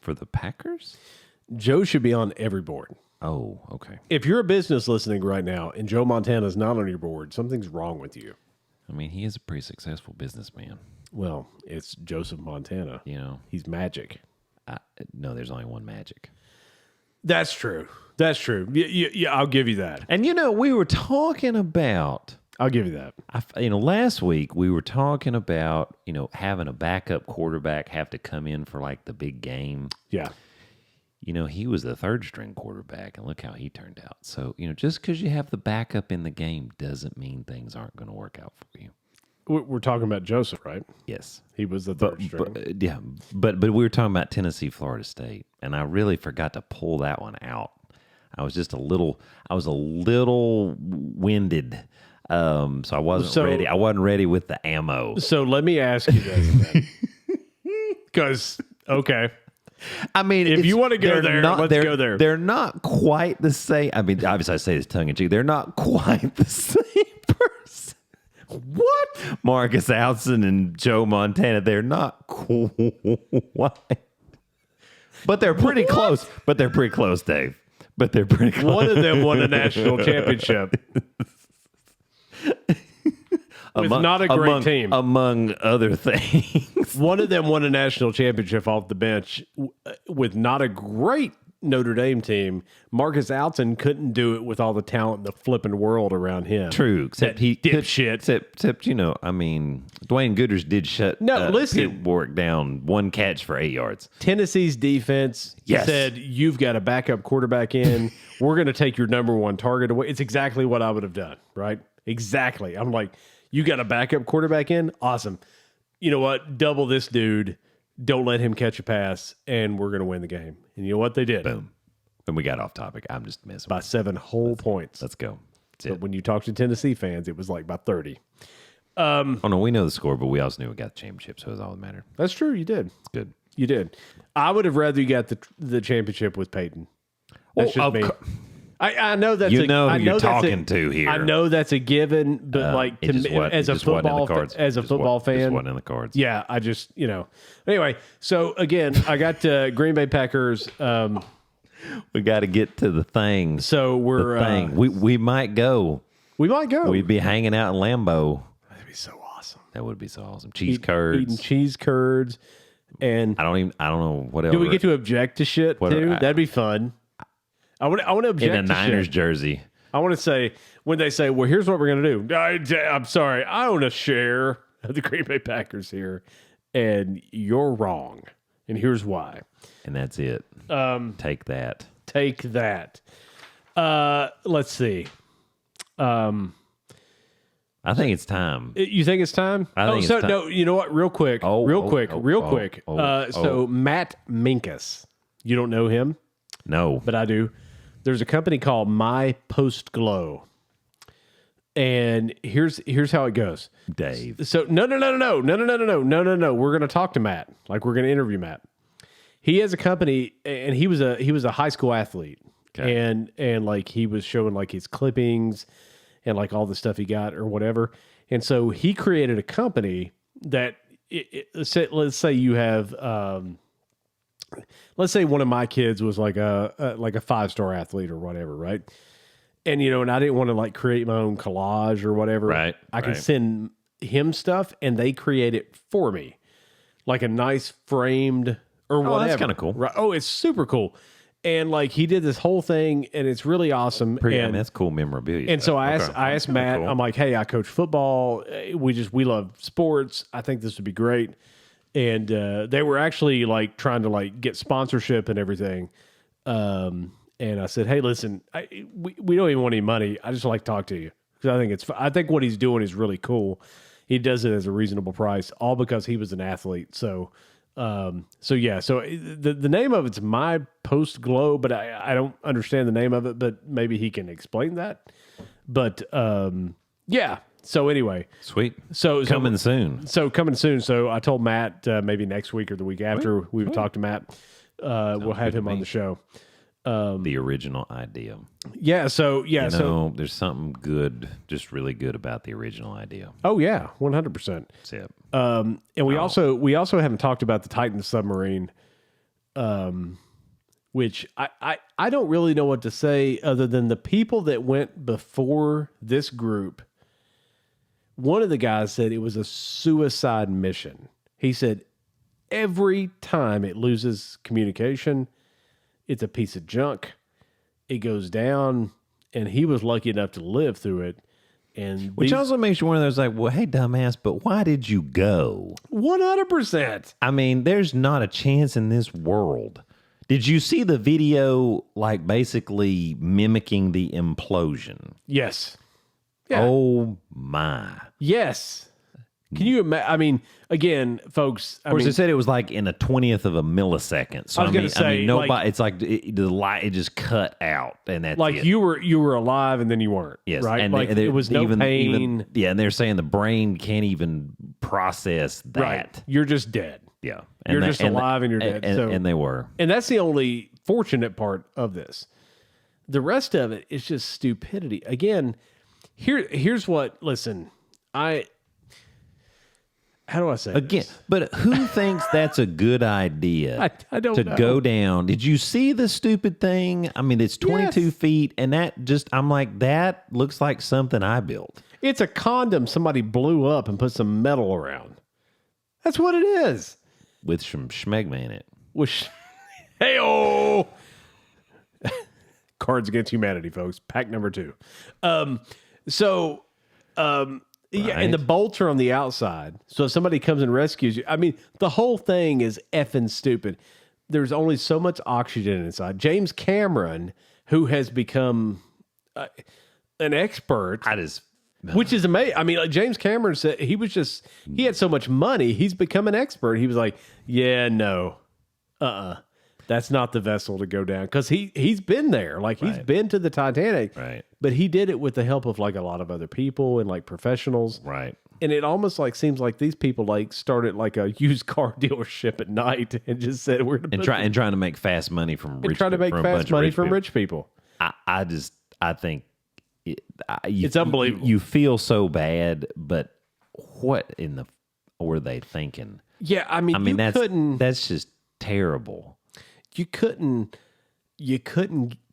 For the Packers? Joe should be on every board. Oh, okay. If you're a business listening right now and Joe Montana's not on your board, something's wrong with you. I mean, he is a pretty successful businessman. Well, it's Joseph Montana. He's magic. No, there's only one magic. That's true. Yeah, I'll give you that. And we were talking about. I'll give you that. Last week we were talking about having a backup quarterback have to come in for like the big game. Yeah. He was the 3rd string quarterback, and look how he turned out. So just because you have the backup in the game doesn't mean things aren't going to work out for you. We're talking about Joseph, right? Yes. He was the 3rd string. But we were talking about Tennessee, Florida State, and I really forgot to pull that one out. I was a little winded. So I wasn't ready. I wasn't ready with the ammo. So let me ask you this. Because, okay. I mean, if you want to go there, let's go there. They're not quite the same. I mean, obviously I say this tongue in cheek. They're not quite the same person. What? Marcus Outzen and Joe Montana, they're not quite. But they're pretty close. But they're pretty close, Dave. But they're pretty close. One of them won a national championship. with not a great team. Among other things. One of them won a national championship off the bench with not a great Notre Dame team. Marcus Alton couldn't do it with all the talent in the flipping world around him. True, except he dipshit. Except Dwayne Gooders did shut listen, Warwick down, one catch for 8 yards. Tennessee's defense said, you've got a backup quarterback in. We're going to take your number one target away. It's exactly what I would have done, right? Exactly. I'm like, you got a backup quarterback in? Awesome. You know what? Double this dude. Don't let him catch a pass, and we're going to win the game. And you know what? They did. Boom. And we got off topic. I'm just messing by 7 whole points. Let's go. But when you talk to Tennessee fans, it was like by 30. Oh, no, we know the score, but we also knew we got the championship, so it was all that mattered. That's true. You did. It's good. You did. I would have rather you got the championship with Peyton. That's just me. I know that's who you're talking to here. I know that's a given, but to me, as a football fan, it wasn't in the cards. Yeah, I just Anyway, so again, I got Green Bay Packers. We got to get to the thing. So we're we might go. We might go. We'd be hanging out in Lambeau. That'd be so awesome. That would be so awesome. Cheese curds, eating cheese curds, and I don't know what else. Do we get to object to shit too? That'd be fun. I want to object in a Niners jersey. I want to say when they say, "Well, here's what we're going to do." I'm sorry, I own a share of the Green Bay Packers here, and you're wrong, and here's why. And that's it. Take that. Take that. Let's see. I think it's time. You think it's time? I think it's time. No, you know what? Real quick. So Matt Minkus, you don't know him? No, but I do. There's a company called MyPostGlow, and here's how it goes. Dave. So no. We're going to talk to Matt. Like we're going to interview Matt. He has a company, and he was a high school athlete, and like he was showing like his clippings and like all the stuff he got or whatever, and so he created a company that let's say you have. Let's say one of my kids was like a 5-star athlete or whatever, right? And and I didn't want to like create my own collage or whatever. Right. I can send him stuff and they create it for me, like a nice framed or whatever. That's kind of cool. Right? Oh, it's super cool. And like he did this whole thing, and it's really awesome. And that's cool memorabilia. And so I asked Matt. Cool. I'm like, hey, I coach football. We love sports. I think this would be great. And they were actually like trying to like get sponsorship and everything. And I said, hey, listen, we don't even want any money. I just like to talk to you because I think what he's doing is really cool. He does it as a reasonable price, all because he was an athlete. So yeah. So the name of it's MyPostGlow, but I don't understand the name of it. But maybe he can explain that. But yeah. So anyway, sweet. So coming soon. So I told Matt maybe next week or the week after we would talk to Matt. We'll have him on the show. The original idea. Yeah. So yeah. So there's something good, just really good about the original idea. Oh yeah, 100%. That's it. And we also haven't talked about the Titan submarine, which I don't really know what to say other than the people that went before this group. One of the guys said it was a suicide mission. He said every time it loses communication, it's a piece of junk. It goes down, and he was lucky enough to live through it. And which also makes you one of those like, well, hey, dumbass, but why did you go? 100%. I mean, there's not a chance in this world. Did you see the video, like basically mimicking the implosion? Yes. Yeah. Oh my. Yes. Can you imagine? I mean, again, folks. Of course, they said it was like in a 20th of a millisecond. So I was going to say, nobody. Like, it's like the light. It just cut out, and that's like it. you were alive, and then you weren't. Yes, right. And like it was no pain. And they're saying the brain can't even process that. Right. You're just dead. Yeah, you're just alive, and you're dead. And they were. And that's the only fortunate part of this. The rest of it is just stupidity. Again. Here's what. Listen, how do I say again? This? But who thinks that's a good idea? I don't know. Go down. Did you see the stupid thing? I mean, it's 22 feet, and that just I'm like that looks like something I built. It's a condom somebody blew up and put some metal around. That's what it is. With some schmegma in it. Hey-oh! Cards Against Humanity, folks. Pack number 2. Yeah, and the bolts are on the outside. So if somebody comes and rescues you, I mean, the whole thing is effing stupid. There's only so much oxygen inside. James Cameron, who has become an expert, which is amazing. I mean, like James Cameron said, he had so much money, he's become an expert. He was like, yeah, no, that's not the vessel to go down. Because he's been there. Like, he's been to the Titanic. Right. But he did it with the help of like a lot of other people and like professionals. Right. And it almost like seems like these people like started like a used car dealership at night and just said we're going to trying to make fast money from rich trying to make fast money from rich people. I think it's unbelievable. You feel so bad, but what in the were they thinking? Yeah, I mean that's just terrible. You couldn't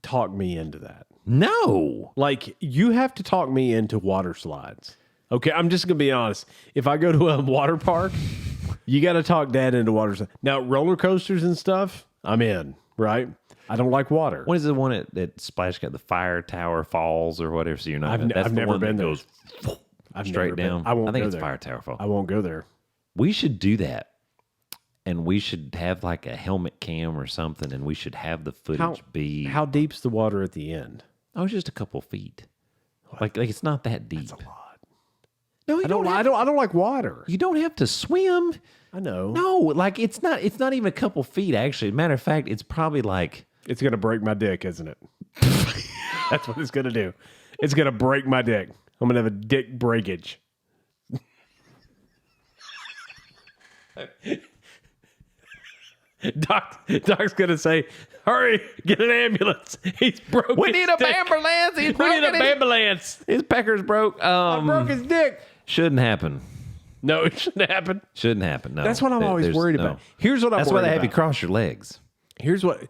talk me into that. No. Like, you have to talk me into WaterSlides. Okay, I'm just going to be honest. If I go to a water park, you got to talk Dad into WaterSlides. Now, roller coasters and stuff, I'm in, right? I don't like water. What is the one that Splash got, the Fire Tower Falls or whatever? So you're not. I've never been there. Goes straight down. I won't. I think go it's there. Fire Tower Falls. I won't go there. We should do that, and we should have like a helmet cam or something, and we should have the footage be. How deep's the water at the end? Oh, it's just a couple feet. Like it's not that deep. That's a lot. No, I don't like water. You don't have to swim. I know. No, like it's not even a couple feet. Actually, matter of fact, it's probably like. It's going to break my dick, isn't it? That's what it's going to do. It's going to break my dick. I'm going to have a dick breakage. Doc's going to say, hurry, get an ambulance. He's broke We need an ambulance. We need an ambulance. His pecker's broke. I broke his dick. Shouldn't happen. No, it shouldn't happen. Shouldn't happen. No. That's what I'm always worried about. Here's what I'm That's worried why they about. have you cross your legs. Here's what...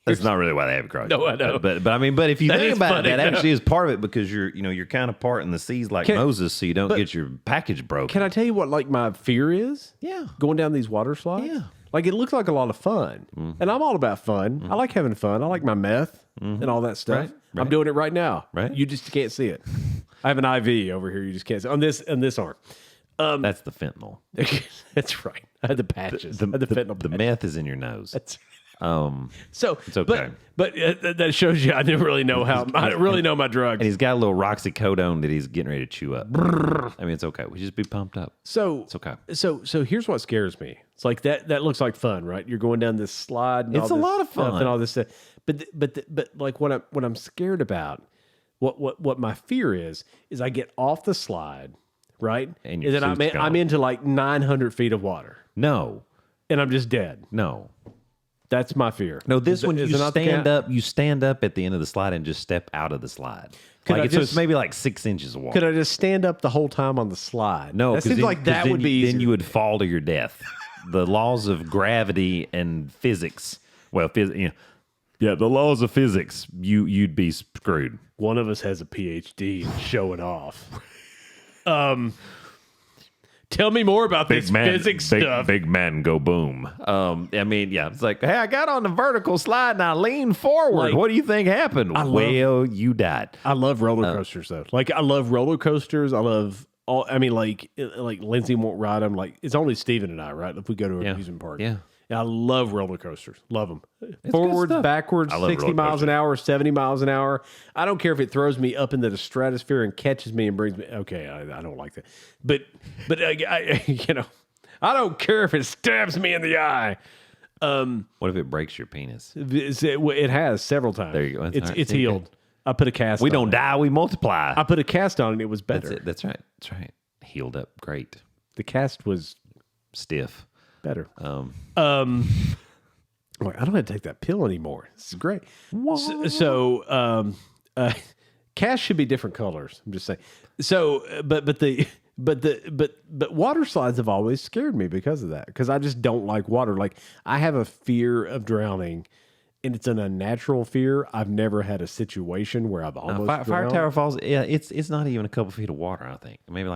That's not really why they have you cross. No, I know. But I mean, but if you think about it, that though. actually is part of it because you're kind of parting the seas like Moses, so you don't get your package broken. Can I tell you what like my fear is? Yeah. Going down these water slides? Yeah. Like it looks like a lot of fun. And I'm all about fun. I like having fun. I like my meth and all that stuff. Right. I'm doing it right now. Right. You just can't see it. I have an IV over here. You just can't see it. On this arm. That's the fentanyl. That's right. I had the patches. I had the fentanyl The patches. meth is in your nose. That's So it's okay. But that shows you I didn't really know how. I don't really know my drugs. And he's got a little roxycodone that he's getting ready to chew up. I mean, it's okay. We just be pumped up. So it's okay. So here's what scares me. It's like that looks like fun, right? You're going down this slide. And It's all a this lot of stuff fun. and all this stuff. But like what I'm scared about, what my fear is I get off the slide, right? And then I'm into like 900 feet of water, No. and I'm just dead. No. That's my fear. No, this one is you it not the stand count? up. You stand up at the end of the slide and just step out of the slide. Could I So just- it's maybe like 6 inches of water. Could I just stand up the whole time on the slide? No, that seems like that would be easy. Then you would fall to your death. The laws of gravity and physics. Well, the laws of physics. You'd be screwed. One of us has a PhD and showing off. Tell me more about this physics stuff. Big man go boom. I mean, yeah, it's like, hey, I got on the vertical slide and I leaned forward. Like, What do you think happened? Well, you died. I love roller coasters though. Like I love roller coasters. I love all. I mean, like Lindsay won't ride them. Like it's only Steven and I, right? If we go to an amusement park, Yeah. And I love roller coasters. Love them. good Forwards, stuff. backwards, I love 60 roller miles an hour, 70 miles an hour. I don't care if it throws me up into the stratosphere and catches me and brings me. Okay, I don't like that. But I don't care if it stabs me in the eye. What if it breaks your penis? It has several times. There you go. That's all right. It's See, healed. I put a cast. We on don't it. die, we multiply. I put a cast on it. It was better. That's it. That's right. That's right. Healed up. Great. The cast was Stiff. better. Wait, I don't have to take that pill anymore. This is great. So cast should be different colors. I'm just saying. So, but water slides have always scared me because of that. Because I just don't like water. Like I have a fear of drowning, and it's an unnatural fear. I've never had a situation where I've almost Fire drowned. Tower Falls. Yeah, it's not even a couple feet of water. I think maybe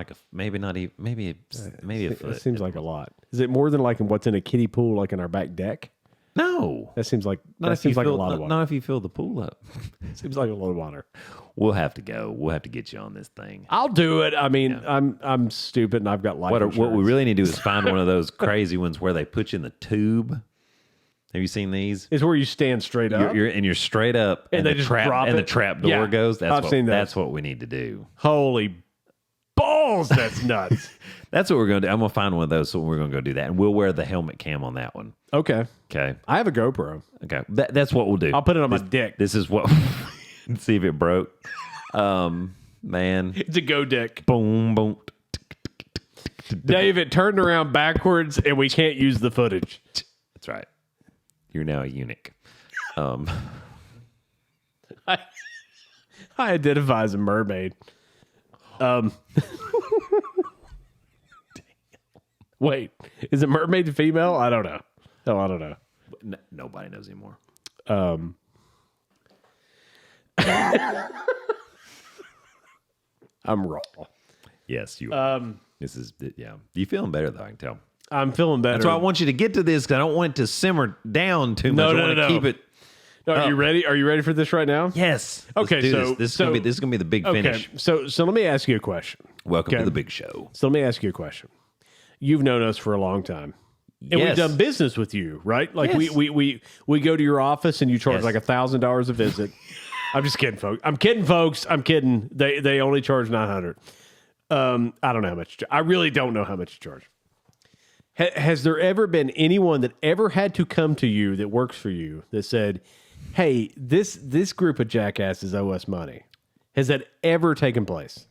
not even maybe a foot. It seems like a lot. Is it more than like what's in a kiddie pool, like in our back deck? No, That seems like not that if you seems like a fill, lot of not, water. not if you fill the pool up. Seems like a lot of water. We'll have to go. We'll have to get you on this thing. I'll do it. I mean, I'm stupid and I've got life insurance. What we really need to do is find one of those crazy ones where they put you in the tube. Have you seen these? It's where you stand straight up. You're straight up, And they the just trap drop and it? the trap door Yeah, goes. I've seen those. That's what we need to do. Holy balls, that's nuts. That's what we're going to do. I'm going to find one of those, so we're going to go do that, and we'll wear the helmet cam on that one. Okay. Okay. I have a GoPro. Okay. That's what we'll do. I'll put it on my dick. This is what. See if it broke. Man. It's a go dick. Boom, boom. Dave, it turned around backwards and we can't use the footage. That's right. You're now a eunuch. I identify as a mermaid. Wait, is it mermaid female? I don't know. Oh, I don't know. Nobody knows anymore. I'm raw. Yes, you are. This is, yeah. You feeling better, though, I can tell. I'm feeling better. That's why I want you to get to this, because I don't want it to simmer down too much. I want to keep it. Are you ready? Are you ready for this right now? Yes. Okay, Let's do so- this is gonna be the big finish. So let me ask you a question. Welcome Okay. to the big show. So let me ask you a question. You've known us for a long time. And Yes. we've done business with you, right? Like Yes. we go to your office and you charge Yes. like $1,000 a visit. I'm just kidding, folks. I'm kidding. They only charge $900. I don't know how much. I really don't know how much you charge. Has there ever been anyone that ever had to come to you that works for you that said, "Hey, this group of jackasses owe us money"? Has that ever taken place?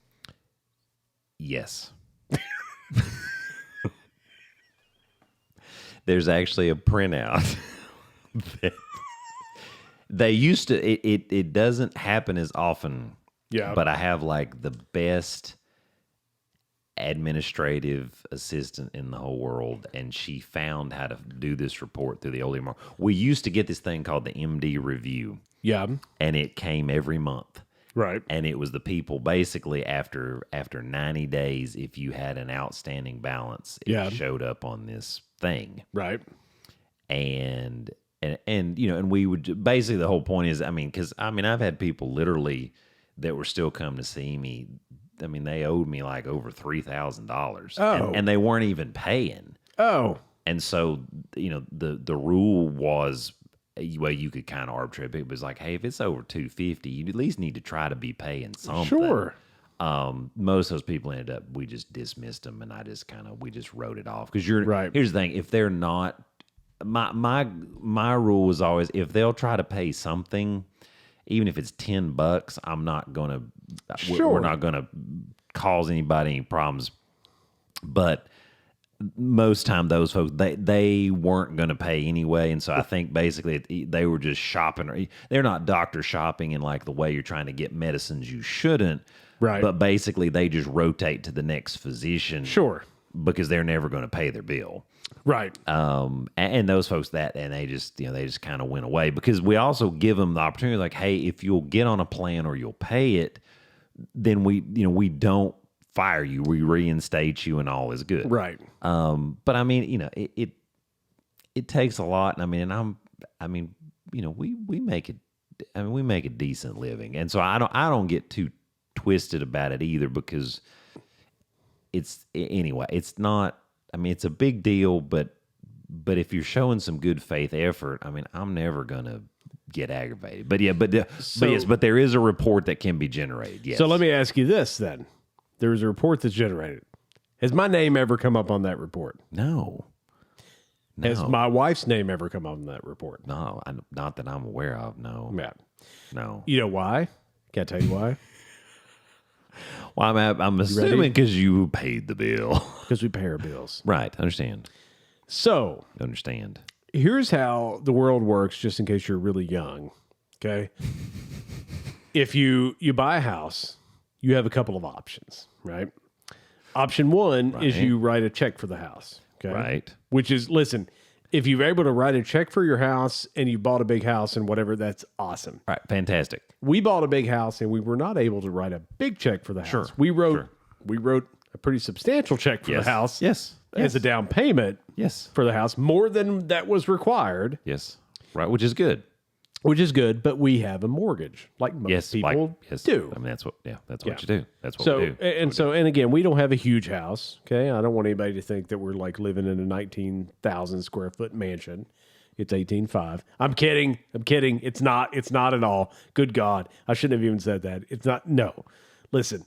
Yes. There's actually a printout that they used to. It doesn't happen as often. Yeah. But I have like the best administrative assistant in the whole world, and she found how to do this report through the old email. We used to get this thing called the MD review. Yeah. And it came every month. Right. And it was the people basically after 90 days, if you had an outstanding balance, it showed up on this thing. Right. And you know, and we would basically, the whole point is, because I've had people literally that were still coming to see me. I mean, they owed me like over $3,000. Oh. And they weren't even paying. Oh. And so, you know, the rule was, well, you could kind of arbitrate, but it was like, hey, if it's over $250, you at least need to try to be paying something. Sure. Most of those people ended up, we just dismissed them, and we just wrote it off. Because Right. Here's the thing, if they're not, my rule was always, if they'll try to pay something, even if it's $10, I'm not gonna. Sure. We're not gonna cause anybody any problems. But most time, those folks they weren't gonna pay anyway, and so I think basically they were just shopping. They're not doctor shopping in like the way you're trying to get medicines you shouldn't. Right. But basically, they just rotate to the next physician. Sure. Because they're never going to pay their bill. Right. And those folks they just kind of went away, because we also give them the opportunity, like, hey, if you'll get on a plan or you'll pay it, then we don't fire you, we reinstate you, and all is good. Right. But it takes a lot. And we make it. We make a decent living, and so I don't get too twisted about it either, because it's not. It's a big deal, but if you're showing some good faith effort, I'm never gonna get aggravated. But there is a report that can be generated. Yes. So let me ask you this then. There is a report that's generated. Has my name ever come up on that report? No. Has my wife's name ever come up on that report? No, not that I'm aware of. No. Yeah. No. You know why? Can I tell you why? Well, I'm assuming because you paid the bill. Because we pay our bills. Right. Understand. So Understand. here's how the world works, just in case you're really young. Okay. If you buy a house, you have a couple of options, right? Option one is you write a check for the house. Okay. Right. Which is, listen, If you're able to write a check for your house and you bought a big house and whatever, that's awesome. Right. Fantastic. We bought a big house and we were not able to write a big check for the house. Sure. We wrote a pretty substantial check for the house. Yes. As a down payment. Yes. For the house, more than that was required. Yes. Right. Which is good. But we have a mortgage, like most people do. I mean, that's what you do. That's what we do. And again, we don't have a huge house. Okay. I don't want anybody to think that we're like living in a 19,000 square foot mansion. It's 18.5. I'm kidding. It's not at all. Good God. I shouldn't have even said that. It's not. No, listen,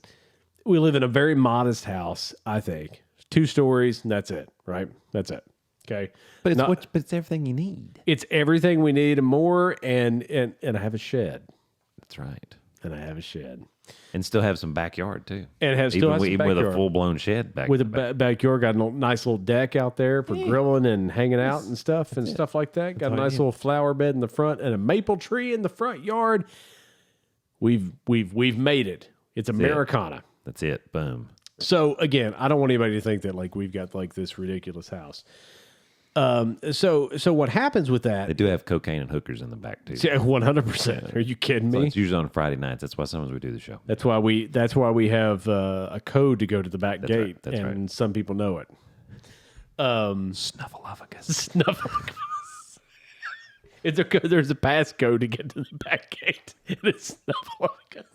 we live in a very modest house. I think 2 stories and that's it. Right. That's it. Okay. But it's everything you need. It's everything we need and more. And I have a shed. That's right. And I have a shed. And still have some backyard too. And have some even with a full blown shed with a backyard. Got a nice little deck out there for grilling and hanging out and stuff like that. Got a nice little flower bed in the front and a maple tree in the front yard. We've made it. It's Americana. That's it. Boom. So again, I don't want anybody to think that like we've got like this ridiculous house. So what happens with that? They do have cocaine and hookers in the back too. 100%. Are you kidding me? So it's usually on Friday nights. That's why sometimes we do the show. That's why we have a code to go to the back gate, right. That's and some people know it. Snuffleupagus. There's a passcode to get to the back gate. And it's Snuffleupagus.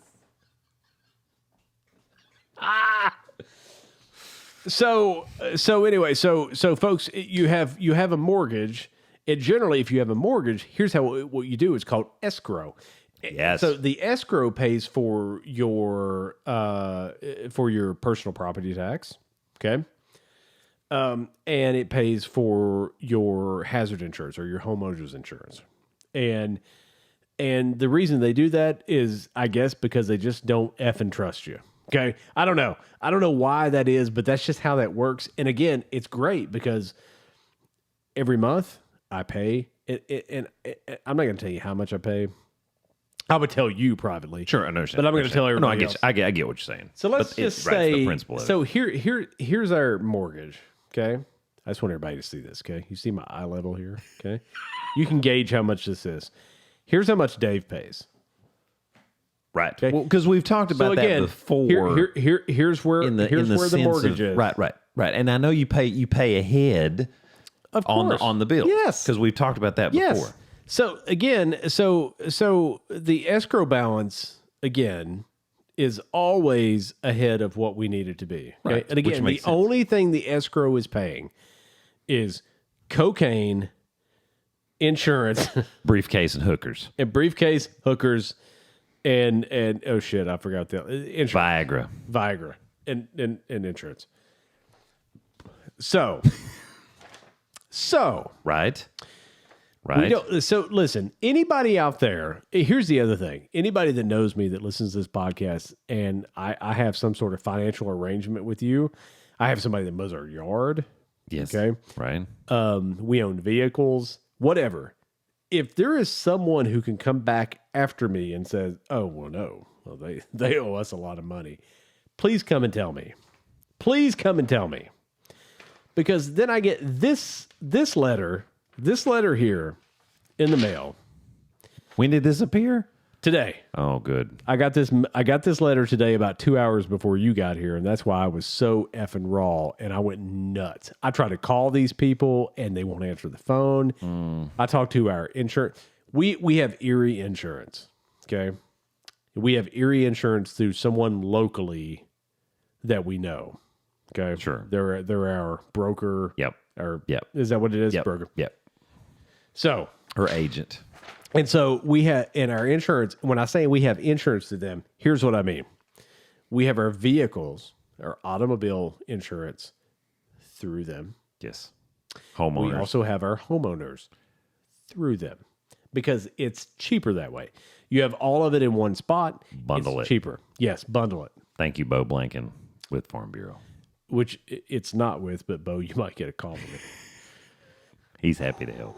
So anyway, so folks, you have a mortgage. And generally, if you have a mortgage, here's what you do. It's called escrow. Yes. So the escrow pays for your personal property tax. Okay. And it pays for your hazard insurance or your homeowner's insurance. And the reason they do that is, I guess, because they just don't effing trust you. Okay. I don't know why that is, but that's just how that works. And again, it's great because every month I pay and I'm not going to tell you how much I pay. I would tell you privately. Sure. I understand. But I'm going to tell everybody else. I get what you're saying. So let's just say, the principle so here's our mortgage. Okay. I just want everybody to see this. Okay. You see my eye level here. Okay. You can gauge how much this is. Here's how much Dave pays. Right. Okay. Well, because we've talked about that before. Here's where the mortgage is. Right. And I know you pay ahead of course. on the bill. Yes. Because we've talked about that before. Yes. So again, so the escrow balance again is always ahead of what we need it to be. Okay? Right. And again, the only thing the escrow is paying is cocaine, insurance, briefcase and hookers. And oh shit, I forgot the insurance. Viagra and insurance. So right. So listen, anybody out there, here's the other thing. Anybody that knows me that listens to this podcast and I have some sort of financial arrangement with you, I have somebody that mows our yard. Yes. Okay. Right. We own vehicles, whatever. If there is someone who can come back after me and says, "Oh, well, no, they owe us a lot of money," please come and tell me. Please come and tell me, because then I get this letter here in the mail. When did this appear? Today. Oh, good. I got this letter today about 2 hours before you got here, and that's why I was so effing raw, and I went nuts. I tried to call these people, and they won't answer the phone. I talked to our insurance. We have Erie insurance, okay? We have Erie insurance through someone locally that we know, okay? Sure. They're our broker. Yep. Is that what it is? Yep. Broker. Yep. So. Her agent. And so we have in our insurance, when I say we have insurance to them, here's what I mean. We have our vehicles, our automobile insurance through them. Yes. Homeowners. We also have our homeowners through them because it's cheaper that way. You have all of it in one spot. Bundle it's it. Cheaper. Yes, bundle it. Thank you, Bo Blanken with Farm Bureau. Which it's not with, but Bo, you might get a call from it. He's happy to help.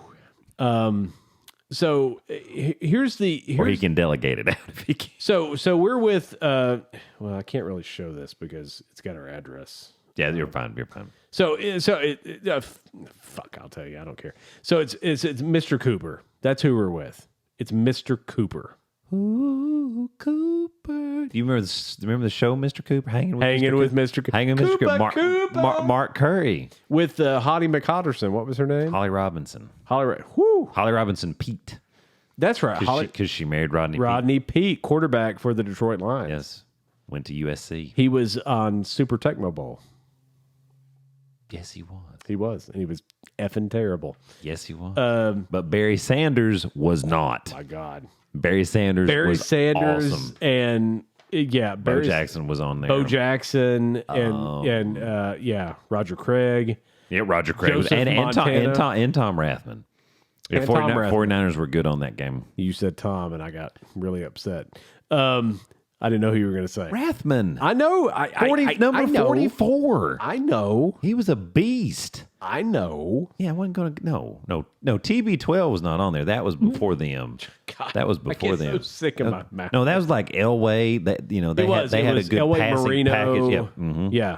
So here's or he can delegate it out if he can. So we're with well, I can't really show this because it's got our address. Yeah, you're fine. You're fine. Fuck, I'll tell you, I don't care. So it's Mr. Cooper. That's who we're with. It's Mr. Cooper. Ooh, Cooper. Do you remember the show, Mr. Cooper? Hanging with Mr. Cooper. Hanging with Mr. Cooper. Mark Curry. With Hottie McHotterson. What was her name? Holly Robinson. Holly Robinson Pete. That's right. Because she married Rodney Pete, quarterback for the Detroit Lions. Yes. Went to USC. He was on Super Tecmo Bowl. Yes, he was. He was. And he was effing terrible. Yes, he was. But Barry Sanders was not. My God. Barry Sanders was awesome. And Bo Jackson was on there. Bo Jackson and Roger Craig. Yeah, Roger Craig. Joseph and Tom Rathman. Yeah, And Tom Rathman. 49ers were good on that game. You said Tom, and I got really upset. I didn't know who you were going to say. Rathman. I know. Number 44. I know. He was a beast. I know. Yeah, I wasn't going to. No. TB12 was not on there. That was before them. God, that was before them. So sick of my mouth. No, that was like Elway. That they had a good Elway, passing Marino, package. Yeah. Mm-hmm. Yeah.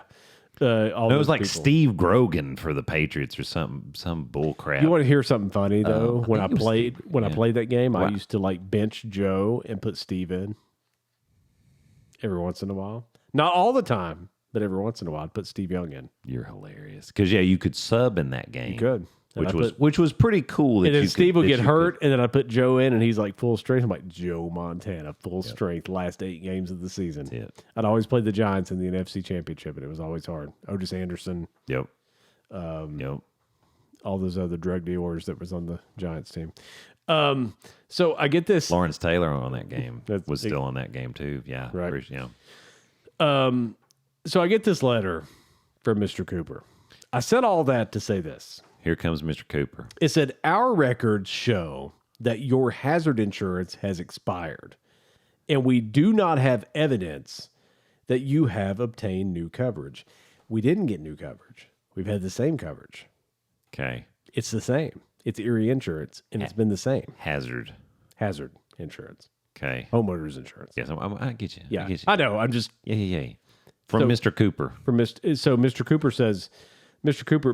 It was like people. Steve Grogan for the Patriots or some bull crap. You want to hear something funny though? When I played that game, Wow. I used to like bench Joe and put Steve in every once in a while. Not all the time, but every once in a while, I'd put Steve Young in. You're hilarious because you could sub in that game. You could. Which was pretty cool. And then Steve would get hurt, and then I put Joe in, and he's like full strength. I'm like, Joe Montana, full strength, last 8 games of the season. I'd always played the Giants in the NFC Championship, and it was always hard. Otis Anderson. Yep. All those other drug dealers that was on the Giants team. So I get this. Lawrence Taylor on that game was still on that game too. Yeah. Right. Yeah. So I get this letter from Mr. Cooper. I said all that to say this. Here comes Mr. Cooper. It said, our records show that your hazard insurance has expired, and we do not have evidence that you have obtained new coverage. We didn't get new coverage. We've had the same coverage. Okay. It's the same. It's Erie Insurance, and it's been the same. Hazard insurance. Okay. Homeowners insurance. Yes, I get you. Yeah, I get you. I know. I'm just... Yeah. From Mr. Cooper. So Mr. Cooper says...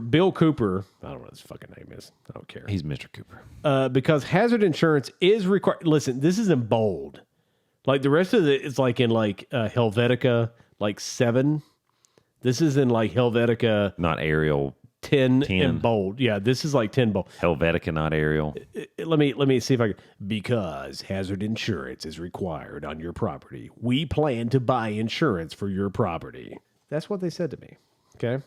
Bill Cooper, I don't know what his fucking name is. I don't care. He's Mr. Cooper. Because hazard insurance is required. Listen, this is in bold. Like the rest of it is like in like Helvetica, like 7. This is in like Helvetica. Not Arial. 10 in bold. Yeah, this is like 10 bold. Helvetica, not Arial. Let me see if I can. Because hazard insurance is required on your property. We plan to buy insurance for your property. That's what they said to me. Okay.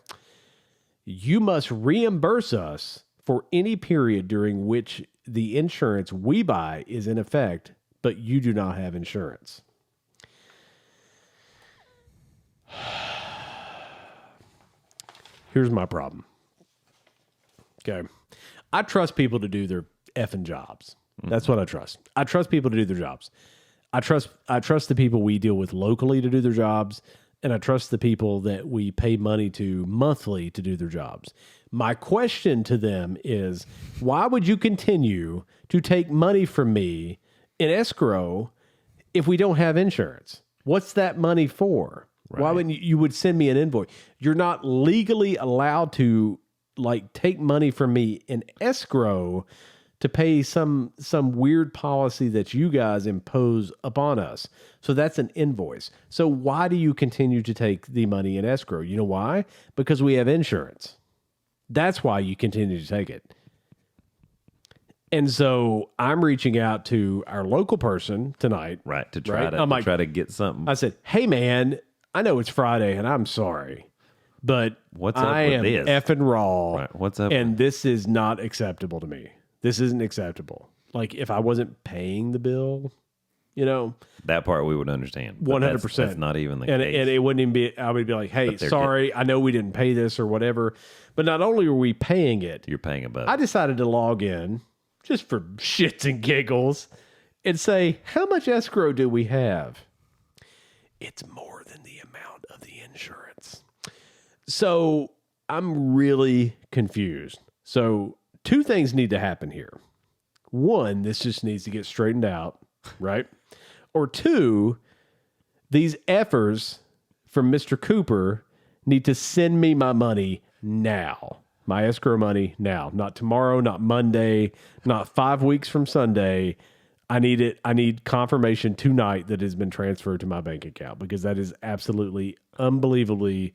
You must reimburse us for any period during which the insurance we buy is in effect, but you do not have insurance. Here's my problem. Okay. I trust people to do their effing jobs. That's what I trust. I trust people to do their jobs. I trust the people we deal with locally to do their jobs. And I trust the people that we pay money to monthly to do their jobs. My question to them is, why would you continue to take money from me in escrow if we don't have insurance? What's that money for? Right. Why wouldn't you would send me an invoice? You're not legally allowed to like take money from me in escrow to pay some weird policy that you guys impose upon us. So that's an invoice. So why do you continue to take the money in escrow? You know why? Because we have insurance. That's why you continue to take it. And so I'm reaching out to our local person tonight. Right, to try to get something. I said, hey man, I know it's Friday and I'm sorry, but what's up with this? Effing raw. Right, what's up? And this is not acceptable to me. This isn't acceptable. Like if I wasn't paying the bill, you know, that part we would understand. 100%. That's not even the case. And it wouldn't even be, I would be like, hey, sorry, I know we didn't pay this or whatever. But not only are we paying it, you're paying above. I decided to log in just for shits and giggles and say, how much escrow do we have? It's more than the amount of the insurance. So I'm really confused. So 2 things need to happen here. 1, this just needs to get straightened out, right? Or 2, these effers from Mr. Cooper need to send me my money now. My escrow money now. Not tomorrow, not Monday, not 5 weeks from Sunday. I need it. I need confirmation tonight that it has been transferred to my bank account, because that is absolutely, unbelievably,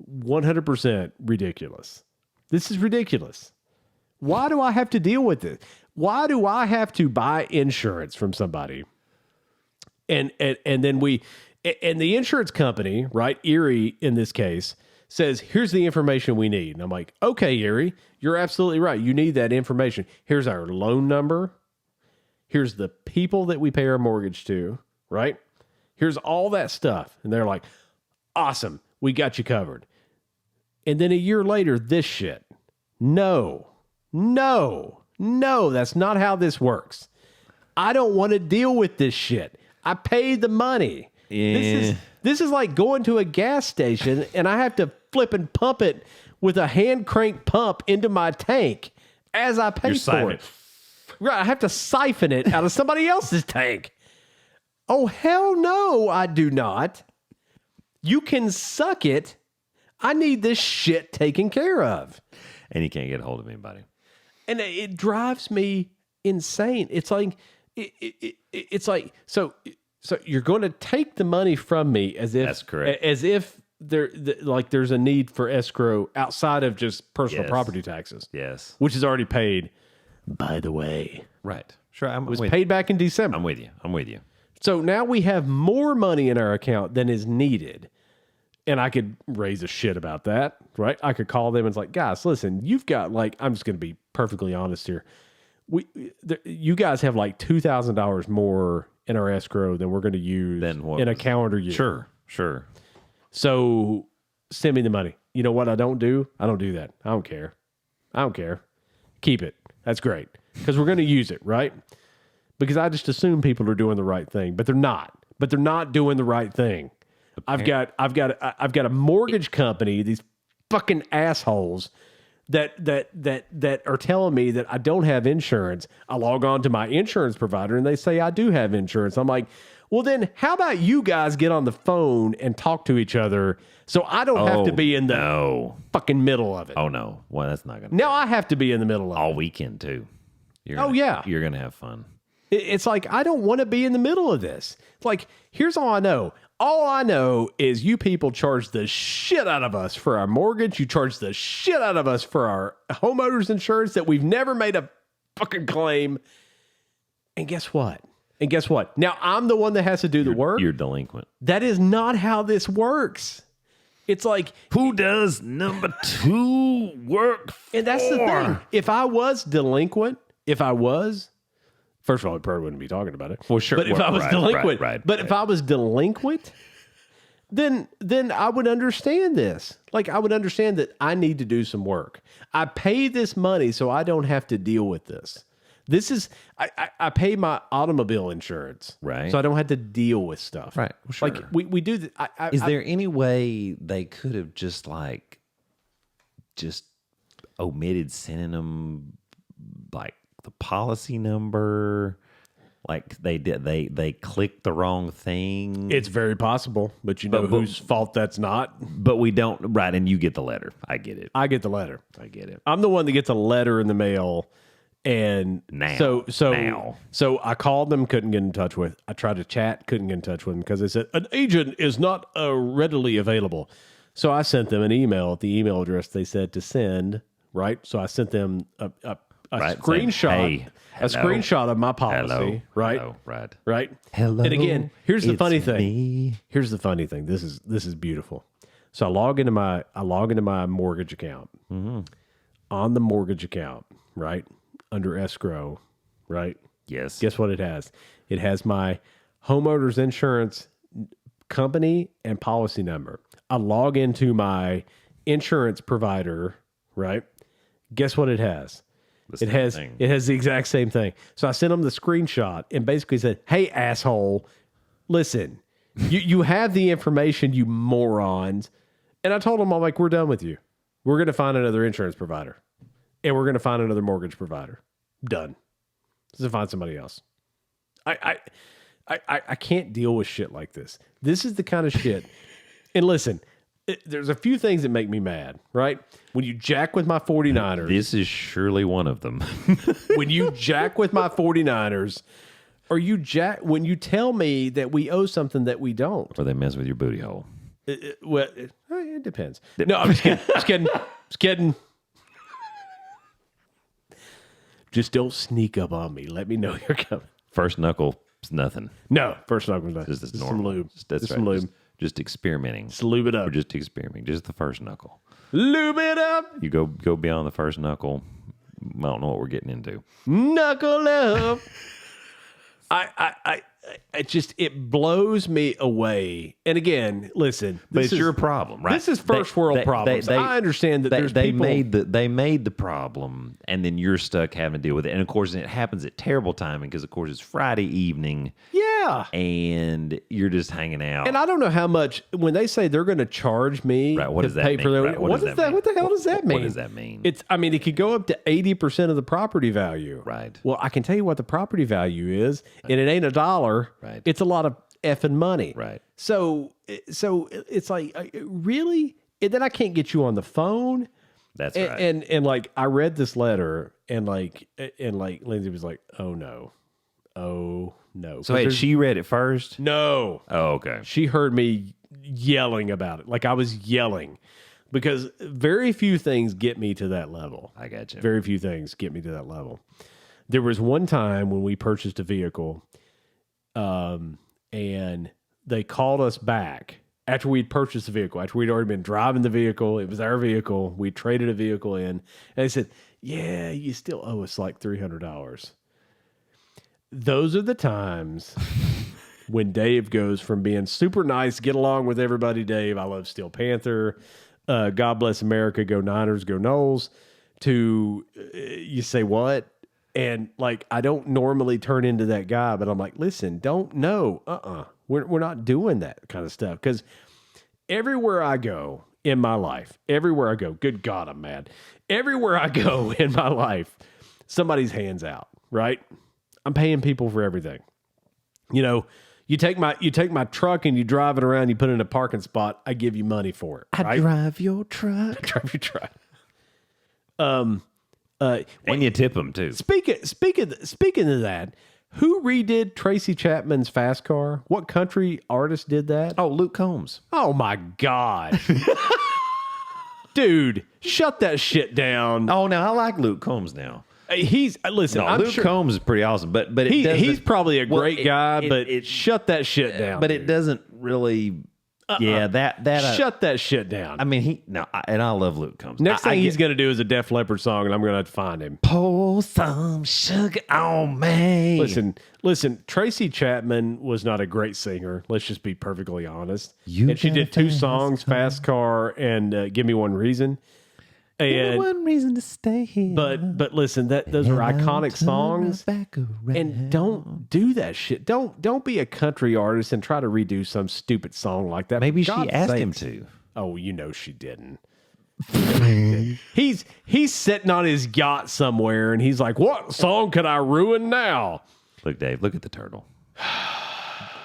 100% ridiculous. This is ridiculous. Why do I have to deal with it? Why do I have to buy insurance from somebody? And then the insurance company, right, Erie in this case, says, here's the information we need. And I'm like, okay, Erie, you're absolutely right. You need that information. Here's our loan number. Here's the people that we pay our mortgage to, right? Here's all that stuff. And they're like, awesome, we got you covered. And then a year later, this shit. No, that's not how this works. I don't want to deal with this shit. I paid the money. Yeah. This is like going to a gas station and I have to flip and pump it with a hand crank pump into my tank as I pay for it. Right, I have to siphon it out of somebody else's tank. Oh, hell no, I do not. You can suck it. I need this shit taken care of. And you can't get a hold of anybody. And it drives me insane. It's like, it's like, so you're going to take the money from me as if That's correct. As if there's a need for escrow outside of just personal property taxes. Yes. Which is already paid, by the way. Right. Sure. It was paid back in December. I'm with you. So now we have more money in our account than is needed. And I could raise a shit about that, right? I could call them and it's like, guys, listen, you've got like, I'm just going to be perfectly honest here. You guys have like $2,000 more in our escrow than we're going to use in a calendar year. Sure. So send me the money. You know what I don't do? I don't do that. I don't care. Keep it. That's great. Because we're going to use it, right? Because I just assume people are doing the right thing, but they're not. But they're not doing the right thing. I've got a mortgage company, these fucking assholes that are telling me that I don't have insurance. I log on to my insurance provider and they say I do have insurance. I'm like, well then how about you guys get on the phone and talk to each other so I don't have to be in the fucking middle of it. Oh no. Well, that's not going to Now I have to be in the middle of all it. weekend too. You're going to have fun. It's like, I don't want to be in the middle of this. It's like, here's all I know. All I know is you people charge the shit out of us for our mortgage. You charge the shit out of us for our homeowners insurance that we've never made a fucking claim. And guess what? Now I'm the one that has to do the work. You're delinquent. That is not how this works. It's like, who does number 2 work for? And that's the thing. If I was delinquent, first of all, I probably wouldn't be talking about it. Well, sure. But if I was delinquent, if I was delinquent, then I would understand this. Like, I would understand that I need to do some work. I pay this money so I don't have to deal with this. This is, I pay my automobile insurance. Right. So I don't have to deal with stuff. Right. Well, sure. Like, we do that. Is there any way they could have just omitted sending them like the policy number? Like they clicked the wrong thing. It's very possible, but you know whose fault that's not. But we don't, right? And you get the letter. I get it. I get the letter. I get it. I'm the one that gets a letter in the mail, and so I called them, couldn't get in touch with. I tried to chat, couldn't get in touch with them because they said an agent is not readily available. So I sent them an email at the email address they said to send. Right. So I sent them a screenshot. Saying, hey, a screenshot of my policy, hello, right? Hello, right. Hello. And again, here's the funny thing. Me. Here's the funny thing. This is beautiful. So I log into my mortgage account. Mm-hmm. On the mortgage account, right under escrow, right? Yes. Guess what it has? It has my homeowners insurance company and policy number. I log into my insurance provider, right? Guess what it has? It has the exact same thing. So I sent them the screenshot and basically said, "Hey, asshole, listen, you have the information, you morons." And I told them, I'm like, "We're done with you. We're going to find another insurance provider, and we're going to find another mortgage provider. Done. Let's find somebody else." I can't deal with shit like this. This is the kind of shit. And listen, there's a few things that make me mad, right? When you jack with my 49ers. This is surely one of them. When you jack with my 49ers, or when you tell me that we owe something that we don't. Or they mess with your booty hole. It depends. No, I'm just kidding. Just kidding. Just don't sneak up on me. Let me know you're coming. First knuckle is nothing. No, first knuckle is nothing. Just Some normal. lube. That's Just right. some lube. Just experimenting. Just lube it up. We're just experimenting. Just the first knuckle. Lube it up. You go beyond the first knuckle. I don't know what we're getting into. Knuckle up. It blows me away. And again, listen, But it's your problem, right? This is first world problems. I understand that there's people. They made the problem, and then you're stuck having to deal with it. And of course, it happens at terrible timing because, of course, it's Friday evening. Yeah. And you're just hanging out. And I don't know how much when they say they're going to charge me. Right. What to does that pay mean? for their, Right, what is that? What the hell does that mean? What does that mean? It could go up to 80% of the property value. Right. Well, I can tell you what the property value is, and it ain't $1. Right. It's a lot of effing money. Right. So it's like, really? And then I can't get you on the phone. That's right. And like I read this letter and Lindsay was like, oh no. So had she read it first? No. Oh, okay. She heard me yelling about it. Like I was yelling because very few things get me to that level. I got you. Very few things get me to that level. There was one time when we purchased a vehicle, and they called us back after we'd purchased the vehicle, after we'd already been driving the vehicle. It was our vehicle. We traded a vehicle in. And they said, yeah, you still owe us like $300. Those are the times when Dave goes from being super nice, get along with everybody, Dave, I love Steel Panther, God bless America, go Niners, go Knowles, to you say what? And like, I don't normally turn into that guy, but I'm like, listen, we're not doing that kind of stuff. Because everywhere I go in my life, good God, I'm mad. Everywhere I go in my life, somebody's hands out, right? I'm paying people for everything. You know, you take my truck and you drive it around, you put it in a parking spot, I give you money for it. I drive your truck. Drive your truck. And you tip them too. Speaking of that, who redid Tracy Chapman's Fast Car? What country artist did that? Oh, Luke Combs. Oh my God. Dude, shut that shit down. Oh, now I like Luke Combs now. Listen, I'm Luke sure Combs is pretty awesome, but he's probably a great guy, but shut that shit down. But dude. it doesn't really. Yeah, that shut that shit down. I mean, and I love Luke Combs. Next thing he's going to do is a Def Leppard song, and I'm going to have to find him. Pour some sugar on me. Listen. Tracy Chapman was not a great singer. Let's just be perfectly honest. And she did two songs, Fast Car and Give Me One Reason. And one reason to stay here. But listen, those are iconic songs. And don't do that shit. Don't be a country artist and try to redo some stupid song like that. Maybe she asked him to. Oh, you know she didn't. He's sitting on his yacht somewhere and he's like, what song could I ruin now? Look, Dave, look at the turtle.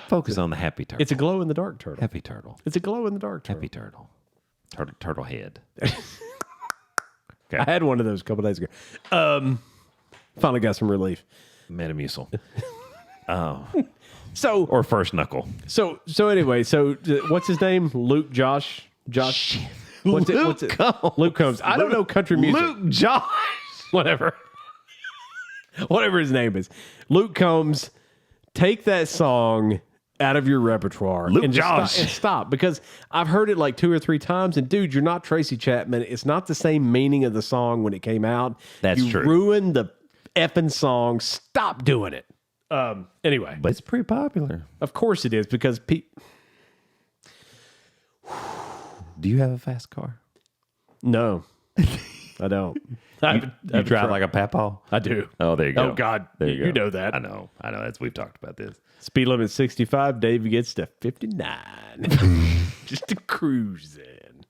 Focus on the happy turtle. It's a glow in the dark turtle. Happy turtle. It's a glow in the dark turtle. Happy turtle. Turtle head. Okay. I had one of those a couple days ago. Finally got some relief. Metamucil. Or first knuckle. So anyway, what's his name? Luke Josh? What's it? Combs. Luke Combs. I don't know country music. Luke Josh. Whatever his name is. Luke Combs, take that song out of your repertoire. Luke and Josh. Stop, because I've heard it like 2 or 3 times, and dude, you're not Tracy Chapman. It's not the same meaning of the song when it came out. That's true. You ruined the effing song. Stop doing it. Anyway. But it's pretty popular. Of course it is, because Do you have a fast car? No, I don't. You drive like a papaw? I do. Oh, there you go. Oh, God. There you You go. know that. I know. We've talked about this. Speed limit 65. Dave gets to 59. Just to cruise in.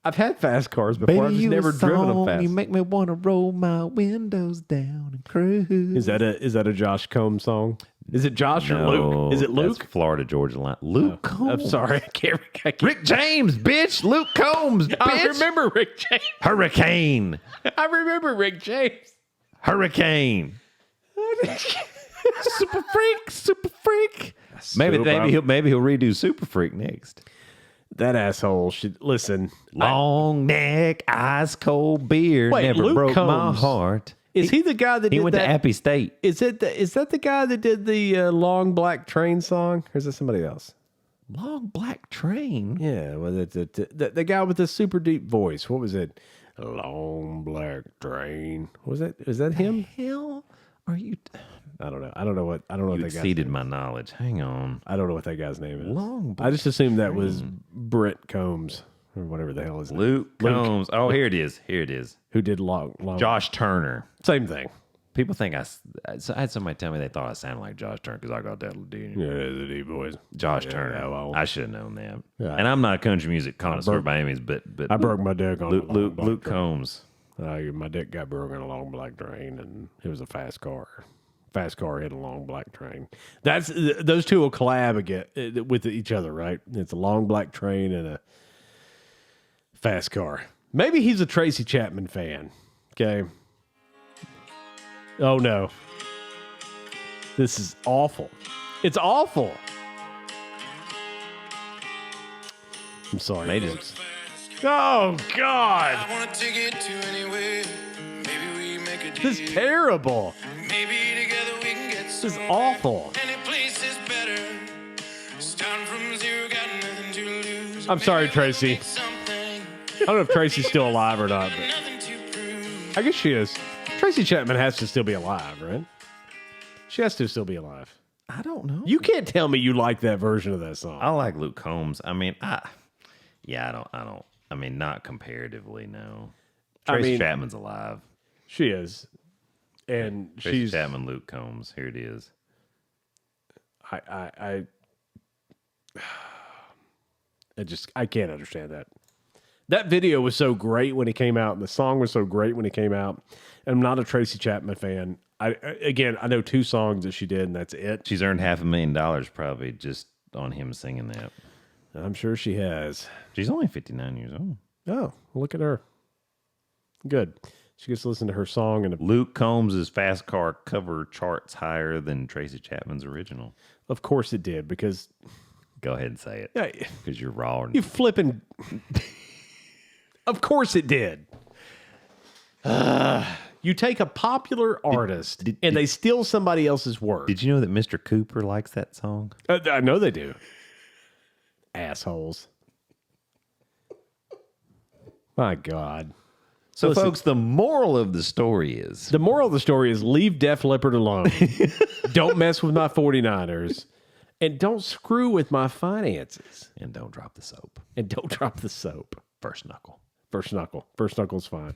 I've had fast cars before. I've just never driven them fast. You make me want to roll my windows down and cruise. Is that a Josh Combs song? Is it Josh or No, Luke? Is it Luke? That's Florida Georgia line. Luke Combs. I'm sorry. I can't. Rick James, bitch. Luke Combs, bitch. I remember Rick James. Hurricane. I remember Rick James. Hurricane. Super freak. Maybe he'll redo Super Freak next. That asshole should listen. Long neck, ice cold beer, Wait, never Luke broke Combs. my heart. Is he the guy that He did went that? to Appy State. Is that the guy that did the Long Black Train song, or is that somebody else? Long black train. Yeah, well, the guy with the super deep voice. What was it? Long Black Train. Was that him? Hell, are you? I don't know. I don't know what You that guy's exceeded name my knowledge. Hang on. I don't know what that guy's name is. Long I just assumed that was Brent Combs or whatever the hell his name. Luke Combs. Oh, here it is. Who did long Josh Turner. Same thing. People think I had somebody tell me they thought I sounded like Josh Turner because I got that deep. Yeah, the deep voice. Josh Turner. yeah, well. I should have known that. Yeah. And I'm not a country music connoisseur by any means, but I broke my dick on Luke Combs. My dick got broken on a long black train, and it was a fast car. Fast car hit a long black train. That's those two will collab again with each other, right? It's a long black train and a fast car. Maybe he's a Tracy Chapman fan. Okay. Oh no, this is awful. It's awful. I'm sorry. They folks. Oh God. I wanna take it to anywhere. Maybe we make a This is terrible. Maybe together we can get This is somewhere. awful. Any place is better. Starting from zero, got nothing to lose. I'm sorry, Maybe Tracy. make something, I don't know if Tracy's still alive or not, but nothing to prove. I guess she is. Tracy Chapman has to still be alive, right? She has to still be alive. I don't know. You can't tell me you like that version of that song. I like Luke Combs. I mean, I don't. I mean, not comparatively, no. Tracy Chapman's alive. She is. And Tracy she's Chapman, Luke Combs. Here it is. I can't understand that. That video was so great when it came out, and the song was so great when it came out. And I'm not a Tracy Chapman fan. I know 2 songs that she did, and that's it. She's earned $500,000 probably just on him singing that. I'm sure she has. She's only 59 years old. Oh, look at her. Good. She gets to listen to her song and Luke Combs' Fast Car cover charts higher than Tracy Chapman's original. of course it did, because Go ahead and say it. yeah, Because you're raw. you flipping. Of course it did. You take a popular artist and they steal somebody else's work. Did you know that Mr. Cooper likes that song? I know they do. Assholes. My God. So, Listen. folks, the moral of the story is The moral of the story is leave Def Leppard alone. Don't mess with my 49ers. And don't screw with my finances. and don't drop the soap. And don't drop the soap. First knuckle. First knuckle. First knuckle's fine.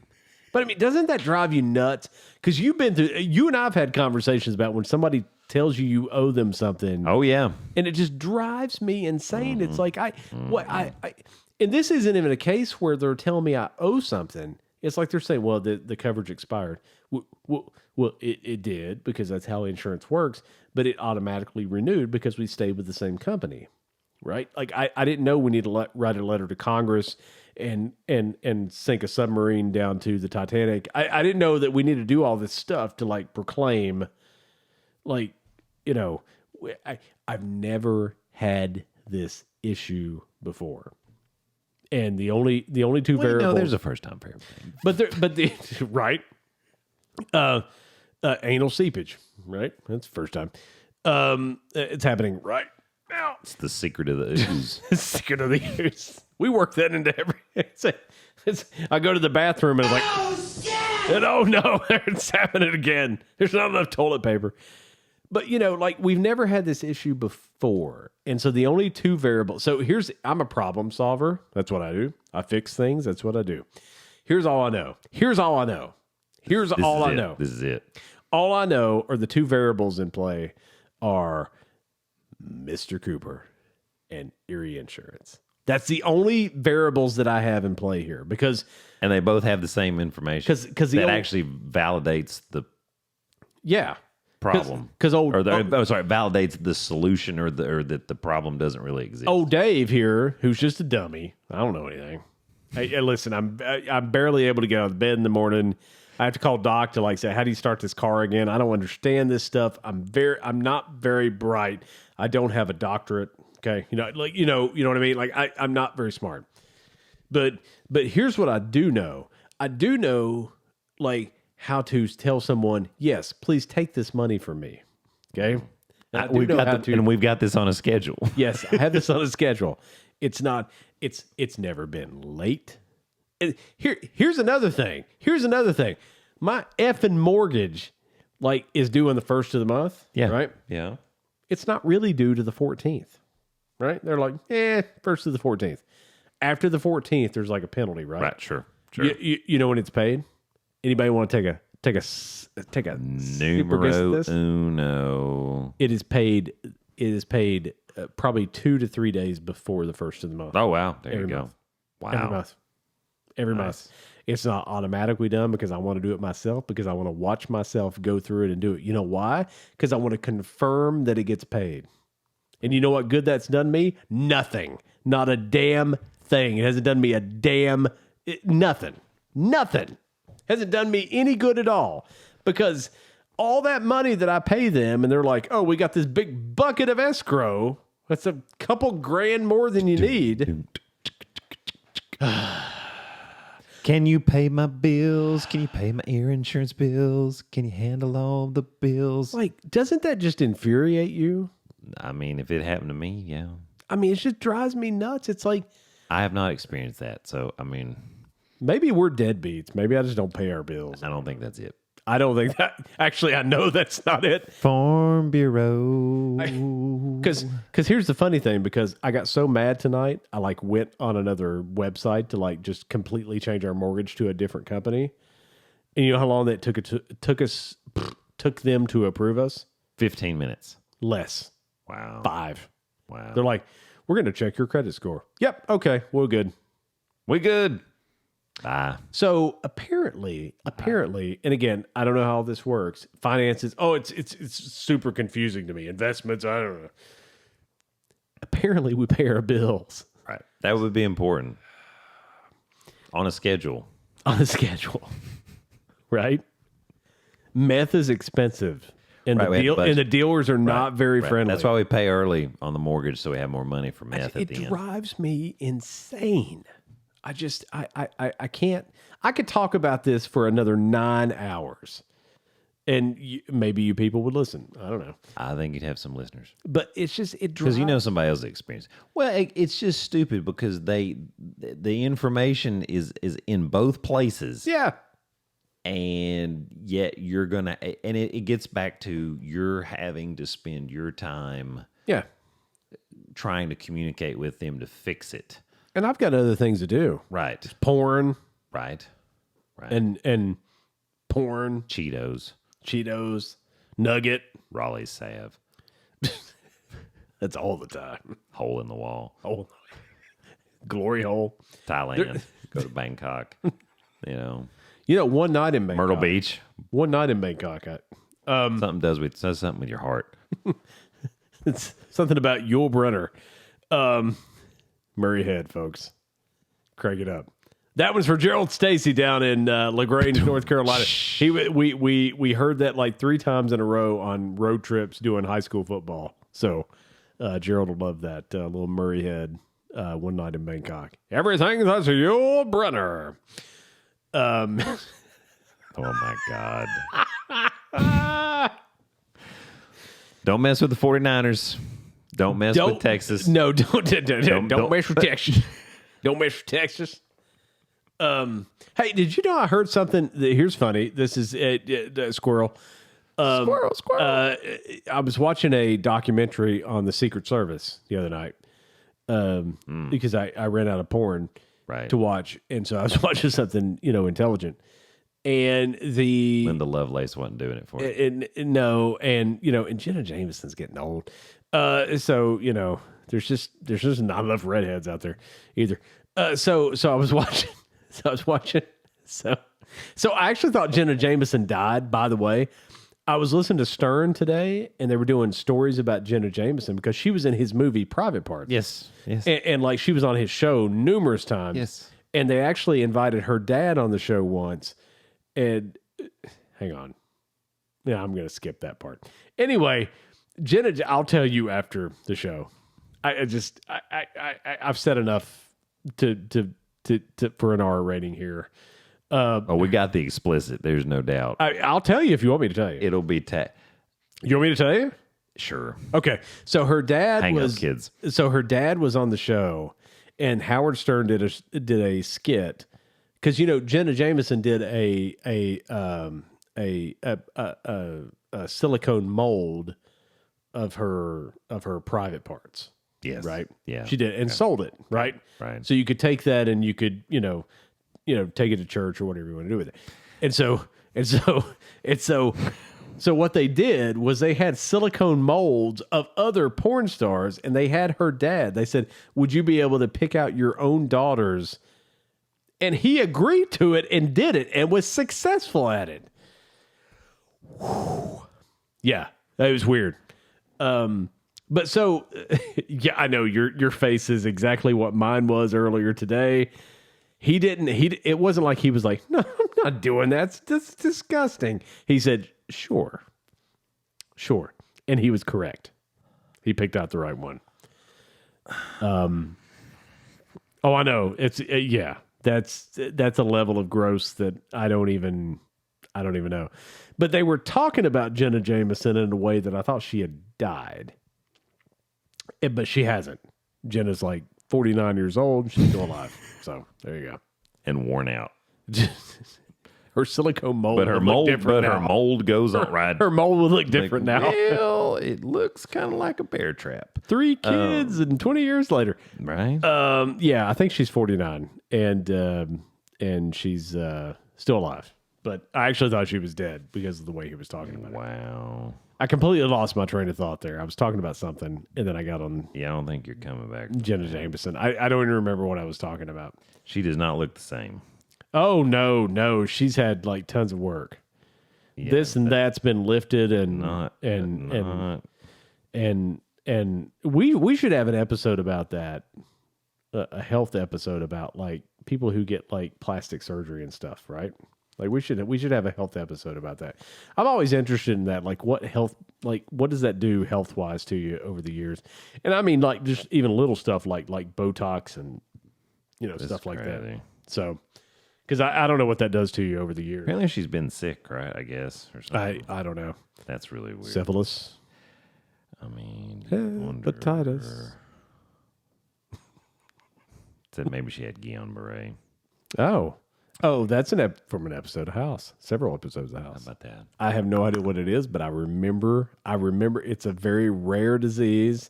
But I mean, doesn't that drive you nuts? Because you and I have had conversations about when somebody tells you owe them something. Oh, yeah. And it just drives me insane. It's like and this isn't even a case where they're telling me I owe something. It's like they're saying, well, the coverage expired. Well, it did, because that's how insurance works, but it automatically renewed because we stayed with the same company, right? Like I didn't know we need to write a letter to Congress and sink a submarine down to the Titanic. I didn't know that we need to do all this stuff to like proclaim, like, you know, I've never had this issue before. And the only 2 variables. No, there's a first time for everything. But the right, anal seepage, right? That's the first time. It's happening right now. It's the secret of the ooze. Secret of the use. We work that into every. I go to the bathroom and it's like, and oh no, it's happening again. There's not enough toilet paper. But, you know, like, we've never had this issue before. And so the only 2 variables. So I'm a problem solver. That's what I do. I fix things. That's what I do. Here's all I know. Here's all I know. Here's all I know. This is it. All I know are the 2 variables in play are Mr. Cooper and Erie Insurance. That's the only variables that I have in play here, because. And they both have the same information. Because that actually validates the. Yeah. problem. Because validates the solution or that the problem doesn't really exist. old Dave here, who's just a dummy. I don't know anything. Hey, listen, I'm barely able to get out of bed in the morning. I have to call Doc to say, how do you start this car again? I don't understand this stuff. I'm not very bright. I don't have a doctorate. Okay. You know what I mean? I'm not very smart, but here's what I do know. I do know how to tell someone, yes, please take this money from me. Okay. We've got this on a schedule. Yes. I have this on a schedule. It's never been late. Here's another thing. My effing mortgage, is due on the 1st of the month. Yeah. Right. Yeah. It's not really due to the 14th. Right. They're 1st to the 14th. After the 14th, there's a penalty, right? Right. Sure. You know when it's paid? Anybody want to take a super guess at this? Uno. It is paid probably 2 to 3 days before the 1st of the month. Oh wow. There Every you go. month. Wow. Every month. It's not automatically done because I want to do it myself, because I want to watch myself go through it and do it. You know why? Because I want to confirm that it gets paid. And you know what good that's done me? Nothing. Not a damn thing. It hasn't done me nothing. Nothing. Hasn't done me any good at all. Because all that money that I pay them, and they're like, oh, we got this big bucket of escrow. That's a couple grand more than you need. Can you pay my bills? Can you pay my air insurance bills? Can you handle all the bills? Doesn't that just infuriate you? I mean, if it happened to me, yeah. I mean, it just drives me nuts. It's I have not experienced that. So, I mean, maybe we're deadbeats. Maybe I just don't pay our bills. I don't think that's it. I don't think that. Actually, I know that's not it. Farm Bureau. Because here's the funny thing. Because I got so mad tonight, I went on another website to just completely change our mortgage to a different company. And you know how long that took them to approve us? 15 minutes. Less. Wow. 5. Wow. They're like, we're going to check your credit score. Yep. Okay. We're good. We good. Bye. So apparently, and again, I don't know how this works. Finances. Oh, it's super confusing to me. Investments. I don't know. Apparently, we pay our bills. Right. That would be important. On a schedule. Right. Meth is expensive, and the dealers are not very friendly. That's why we pay early on the mortgage, so we have more money for meth at the end. It drives me insane. I can't. I could talk about this for another 9 hours, and maybe you people would listen. I don't know. I think you'd have some listeners, but it's just because somebody else's experience. Well, it's just stupid because the information is in both places. Yeah, and yet you're gonna, and it gets back to you're having to spend your time, trying to communicate with them to fix it. And I've got other things to do. Right. Porn. Right. And porn. Cheetos. Nugget. Raleigh's salve. That's all the time. Hole in the wall. Glory hole. Thailand. Go to Bangkok. One night in Bangkok. Myrtle Beach. One night in Bangkok. Something does something with your heart. It's something about your brother. Murray Head, folks. Crank it up. That was for Gerald Stacy down in LaGrange, North Carolina. We heard that 3 times in a row on road trips doing high school football. So Gerald will love that little Murray Head one night in Bangkok. Everything that's your brother. Oh my God. Don't mess with the 49ers. Don't mess with Texas. No, don't mess with Texas. Don't mess with Texas. Hey, did you know I heard something? Here's funny. This is Squirrel. Squirrel. I was watching a documentary on the Secret Service the other night because I ran out of porn to watch. And so I was watching something, intelligent. And Linda Lovelace wasn't doing it for you. And Jenna Jameson's getting old. So there's just not enough redheads out there either. So I was watching. So I actually thought Jenna Jameson died. By the way, I was listening to Stern today, and they were doing stories about Jenna Jameson because she was in his movie Private Parts. Yes. And like she was on his show numerous times. Yes. And they actually invited her dad on the show once. And hang on. Yeah, I'm going to skip that part. Anyway, Jenna, I'll tell you after the show. I've said enough to for an R rating here. Oh, we got the explicit. There's no doubt. I'll tell you if you want me to tell you. It'll be You want me to tell you? sure. Okay. So her dad Hang was up, kids. So her dad was on the show, and Howard Stern did a skit because Jenna Jameson did a silicone mold of her private parts. Yes. Right. Yeah. She did and sold it. Right. Right. So you could take that and you could take it to church or whatever you want to do with it. So what they did was they had silicone molds of other porn stars, and they had her dad. They said, "Would you be able to pick out your own daughters?" And he agreed to it and did it and was successful at it. Whew. Yeah, that was weird. But so, yeah, I know your face is exactly what mine was earlier today. It wasn't like he was like, "No, I'm not doing that. That's disgusting." He said, Sure. And he was correct. He picked out the right one. Oh, I know. It's yeah. That's a level of gross that I don't even know. But they were talking about Jenna Jameson in a way that I thought she had died. But she hasn't. Jenna's like 49 years old. She's still alive. So there you go. And worn out. Her silicone mold, But her would look mold, different now. her mold goes on right. Her mold would look different now. Well, it looks kind of like a bear trap, 3 kids and 20 years later. right? Yeah, I think she's 49 and she's still alive. But I actually thought she was dead because of the way he was talking about it. Wow. I completely lost my train of thought there. I was talking about something and then I got on Yeah, I don't think you're coming back. Jenna Jameson. I don't even remember what I was talking about. She does not look the same. Oh no, she's had like tons of work. Yeah, This and that's been lifted and we should have an episode about that, a health episode about like people who get like plastic surgery and stuff, right? Like we should have a health episode about that. I'm always interested in that, like what does that do health wise to you over the years? And I mean like just even little stuff like Botox and stuff like that. crazy. So. Because I don't know what that does to you over the years. Apparently, she's been sick, right? I guess, or something. I don't know. That's really weird. Syphilis. I mean, Hepatitis. Said maybe she had Guillain-Barré. Oh, that's from an episode of House. Several episodes of House. How about that? I have no idea what it is, but I remember it's a very rare disease,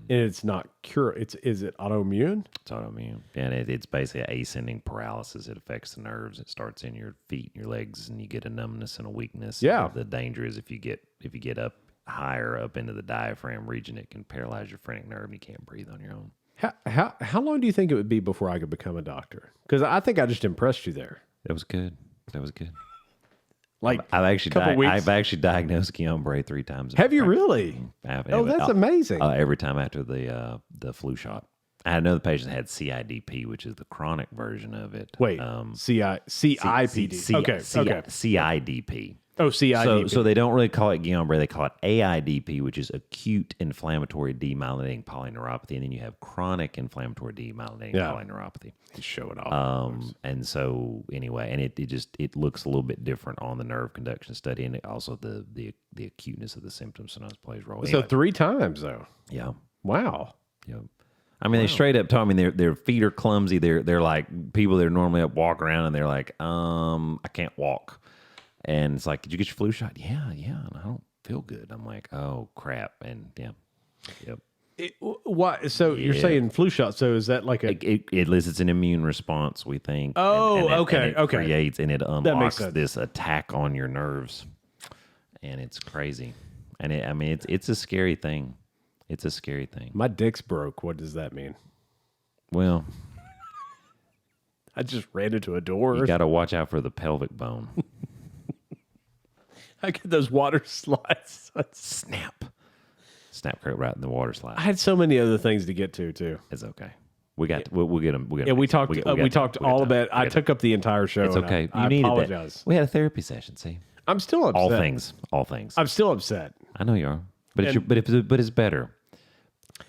and it's not is it autoimmune? It's autoimmune, and it's basically ascending paralysis. It affects the nerves. It starts in your feet, your legs, and you get a numbness and a weakness. Yeah. The danger is if you get up higher up into the diaphragm region, it can paralyze your phrenic nerve, and you can't breathe on your own. How long do you think it would be before I could become a doctor? Because I think I just impressed you there. That was good. Like I've actually couple weeks. I've actually diagnosed Guillain-Barré 3 times. Have you really? Oh, that's amazing. Every time after the flu shot. I had another patient that had CIDP, which is the chronic version of it. Wait, CIPD. Okay. CIDP. Oh, CIDP. So they don't really call it Guillain-Barré. They call it AIDP, which is acute inflammatory demyelinating polyneuropathy, and then you have chronic inflammatory demyelinating polyneuropathy. Show it off. And so anyway, and it looks a little bit different on the nerve conduction study, and also the acuteness of the symptoms sometimes plays a role. So Anyway, 3 times though. yeah. Wow. Yep. I mean, they straight up told me their feet are clumsy. They're like people that are normally up walk around, and they're like, I can't walk. And it's like, did you get your flu shot? Yeah, and I don't feel good. I'm like, oh crap, and yep. Why? So you're saying flu shot? So is that like a? It elicits an immune response, we think. Oh, okay. Creates and it makes unlocks sense. this attack on your nerves, and it's crazy. And it's a scary thing. It's a scary thing. My dick's broke. What does that mean? Well, I just ran into a door. you got to watch out for the pelvic bone. I get those water slides. Snap right in the water slide. I had so many other things to get to too. It's okay. We got. We'll get them. Yeah, we talked. We talked all about. I took up the entire show. It's okay. I needed apologize. that. We had a therapy session. See, I'm still upset. All things. I'm still upset. I know you are, but it's better.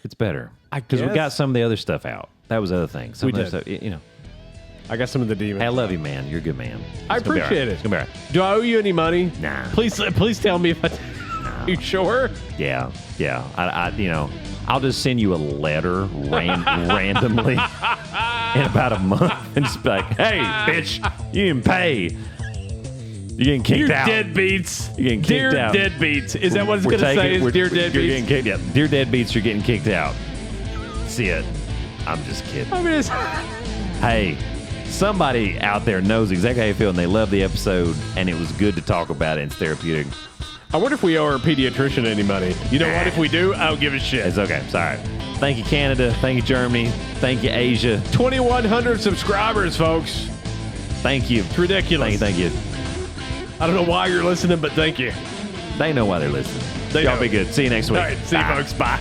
It's better because we guess. got some of the other stuff out. That was other things. Some We of the did. Stuff, I got some of the demons. Hey, I love you, man. You're a good man. I It's gonna be all right. appreciate it. It's gonna be all right. Do I owe you any money? Nah. Please tell me if I. You sure? Yeah. I'll just send you a letter randomly in about a month and just be like, hey, bitch, you didn't pay. You're getting kicked Dear out. deadbeats. You're getting kicked Dear out. deadbeats. Is that what it's going to say? Is dear You're getting deadbeats? kicked out. Dear deadbeats, you're getting kicked out. See it. I'm just kidding. I mean, it's, Hey, somebody out there knows exactly how you feel and they love the episode and it was good to talk about it. It's therapeutic. I wonder if we owe our pediatrician any money. You know what? If we do, I don't give a shit. It's okay. Sorry. Thank you, Canada. Thank you, Germany. Thank you, Asia. 2,100 subscribers, folks. Thank you. It's ridiculous. Thank you. I don't know why you're listening, but thank you. They know why they're listening. They Y'all know. be good. See you next week. All right. See you, folks. Bye.